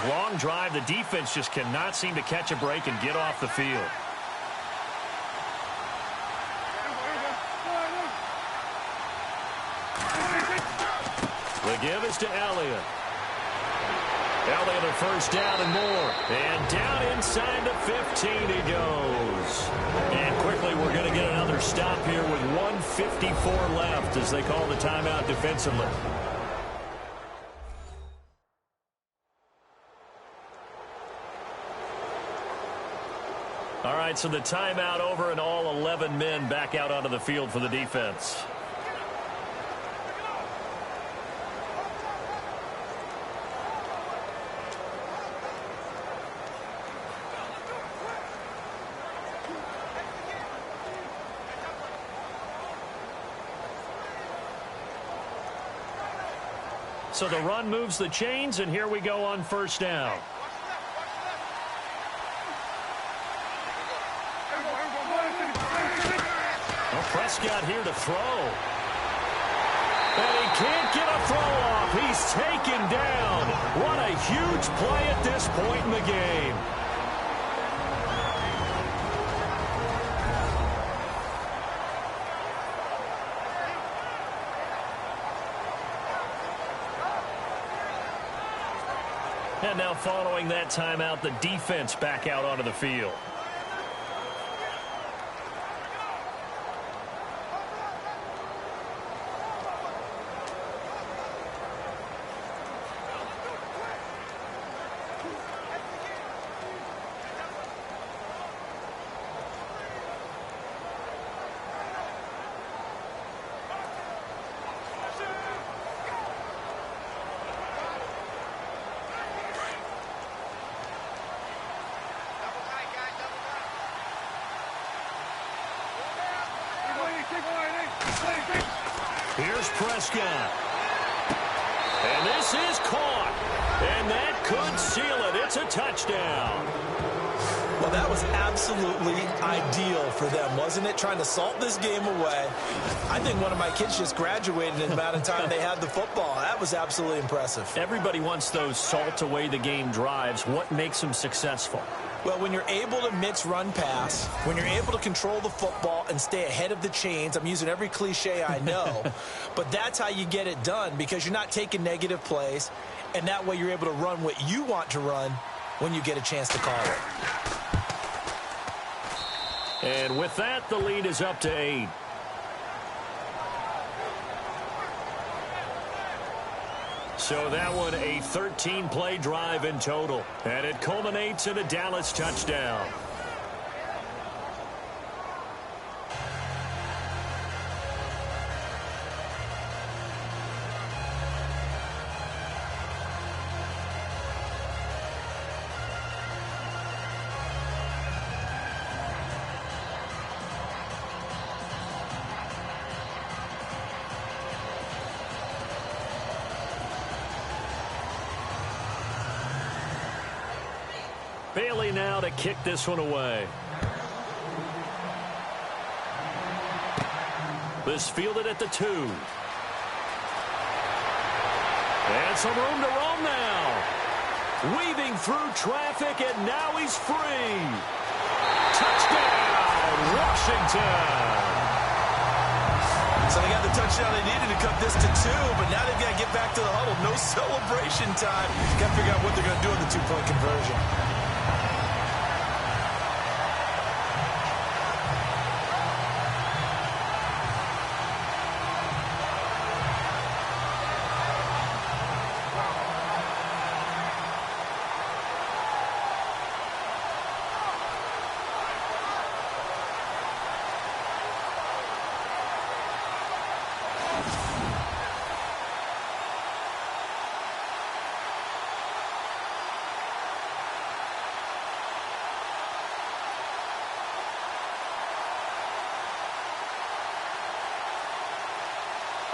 Speaker 2: Long drive. The defense just cannot seem to catch a break and get off the field. The give is to Elliott. Elliott a first down and more. And down inside the 15 he goes. And quickly we're going to get another stop here with 1:54 left as they call the timeout defensively. All right, so the timeout over and all 11 men back out onto the field for the defense. So the run moves the chains, and here we go on first down. Prescott here to throw. And he can't get a throw off. He's taken down. What a huge play at this point in the game. And now following that timeout, the defense back out onto the field. Here's Prescott. And this is caught. And that could seal it. It's a touchdown.
Speaker 3: Well, that was absolutely ideal for them, wasn't it? Trying to salt this game away. I think one of my kids just graduated in the amount of time they had the football. That was absolutely impressive.
Speaker 2: Everybody wants those salt away the game drives. What makes them successful?
Speaker 3: Well, when you're able to mix run-pass, when you're able to control the football and stay ahead of the chains, I'm using every cliche I know, but that's how you get it done because you're not taking negative plays, and that way you're able to run what you want to run when you get a chance to call it.
Speaker 2: And with that, the lead is up to 8. So that one, a 13-play drive in total. And it culminates in a Dallas touchdown. Bailey now to kick this one away. This fielded at the 2. And some room to roam now. Weaving through traffic, and now he's free. Touchdown, Washington.
Speaker 3: So they got the touchdown they needed to cut this to 2, but now they've got to get back to the huddle. No celebration time. Got to figure out what they're going to do in the 2-point conversion.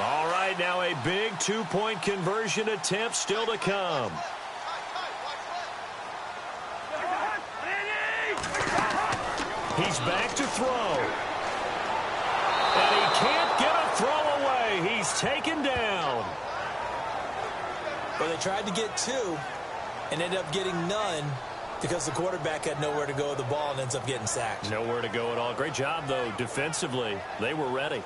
Speaker 2: All right, now a big 2-point conversion attempt still to come. He's back to throw. And he can't get a throw away. He's taken down.
Speaker 3: Well, they tried to get 2 and ended up getting none because the quarterback had nowhere to go with the ball and ends up getting sacked.
Speaker 2: Nowhere to go at all. Great job, though, defensively. They were ready.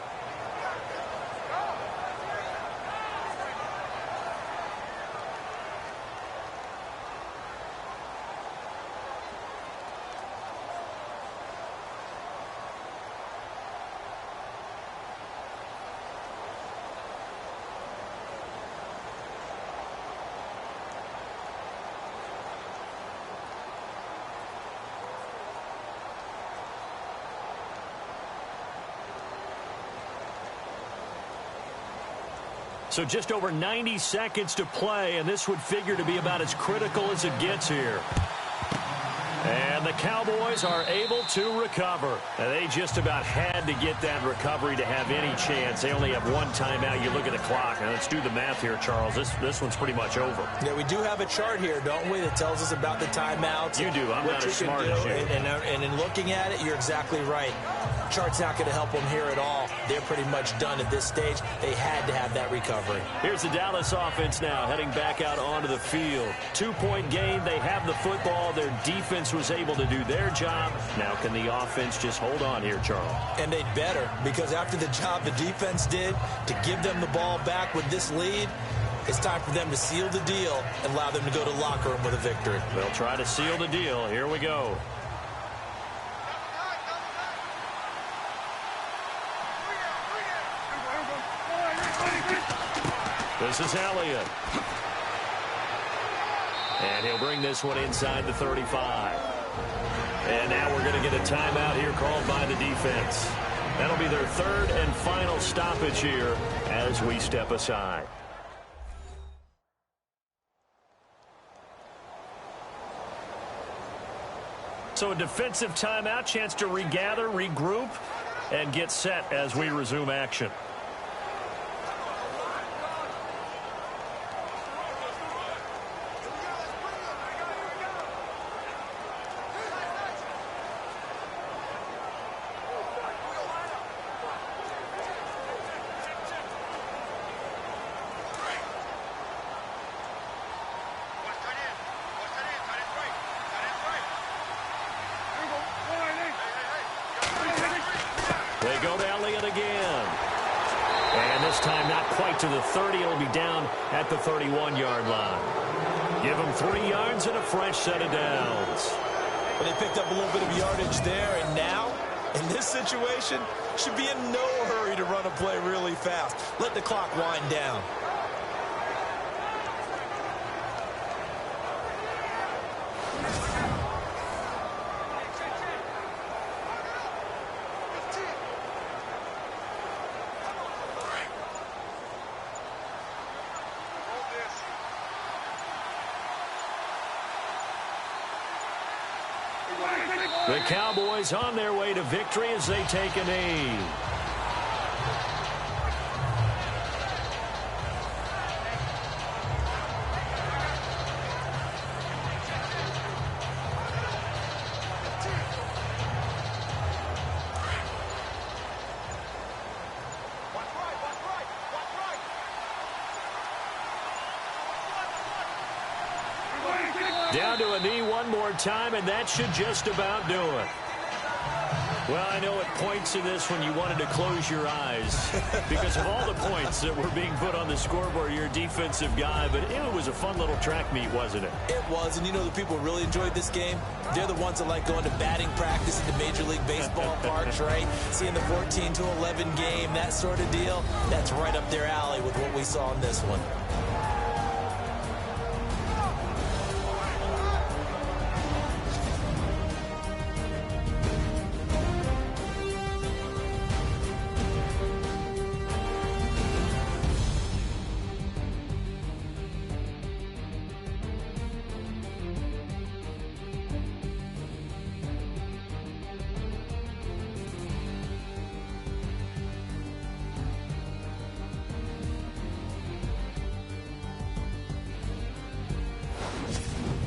Speaker 2: So just over 90 seconds to play, and this would figure to be about as critical as it gets here. And the Cowboys are able to recover. And they just about had to get that recovery to have any chance. They only have one timeout. You look at the clock, and let's do the math here, Charles. This one's pretty much over.
Speaker 3: Yeah, we do have a chart here, don't we, that tells us about the timeouts.
Speaker 2: You do. I'm not as smart as you.
Speaker 3: And in looking at it, you're exactly right. Chart's not going to help them here at all. They're pretty much done at this stage. They had to have that recovery.
Speaker 2: Here's the Dallas offense now heading back out onto the field. 2-point game. They have the football. Their defense was able to do their job. Now can the offense just hold on here, Charles?
Speaker 3: And they'd better, because after the job the defense did to give them the ball back with this lead, it's time for them to seal the deal and allow them to go to the locker room with a victory.
Speaker 2: They'll try to seal the deal. Here we go. This is Elliott. And he'll bring this one inside the 35. And now we're going to get a timeout here called by the defense. That'll be their third and final stoppage here as we step aside. So a defensive timeout, chance to regather, regroup, and get set as we resume action. They go to Elliott again. And this time not quite to the 30. It'll be down at the 31-yard line. Give them 3 yards and a fresh set of downs.
Speaker 3: Well, they picked up a little bit of yardage there, and now, in this situation, should be in no hurry to run a play really fast. Let the clock wind down.
Speaker 2: The Cowboys on their way to victory as they take a knee. Down to a knee one more time, and that should just about do it. Well, I know at points in this when you wanted to close your eyes because of all the points that were being put on the scoreboard. You're a defensive guy, but it was a fun little track meet, wasn't it?
Speaker 3: It was, and you know the people who really enjoyed this game? They're the ones that like going to batting practice at the Major League Baseball parks, right? Seeing the 14-11 game, that sort of deal. That's right up their alley with what we saw in this one.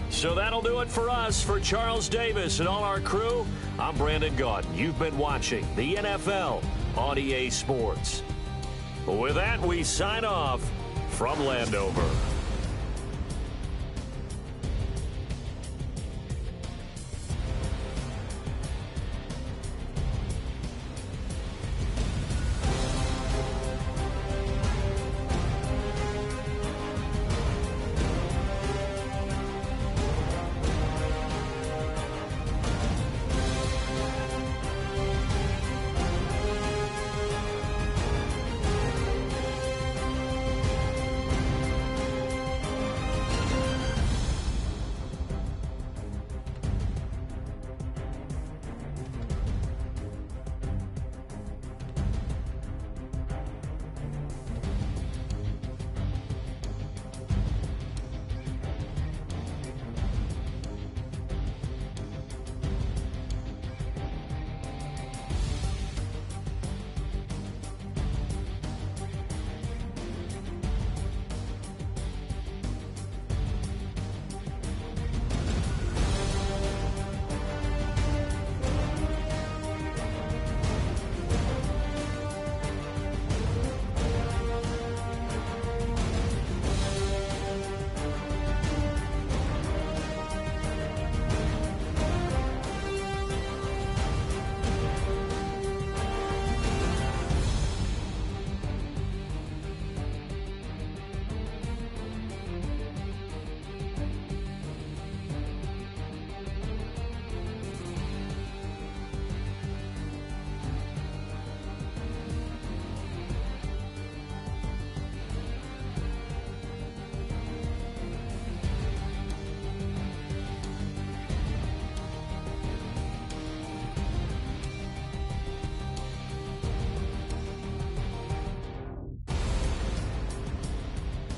Speaker 2: So that'll do it for us. For Charles Davis and all our crew, I'm Brandon Gaudin. You've been watching the NFL on EA Sports. With that, we sign off from Landover.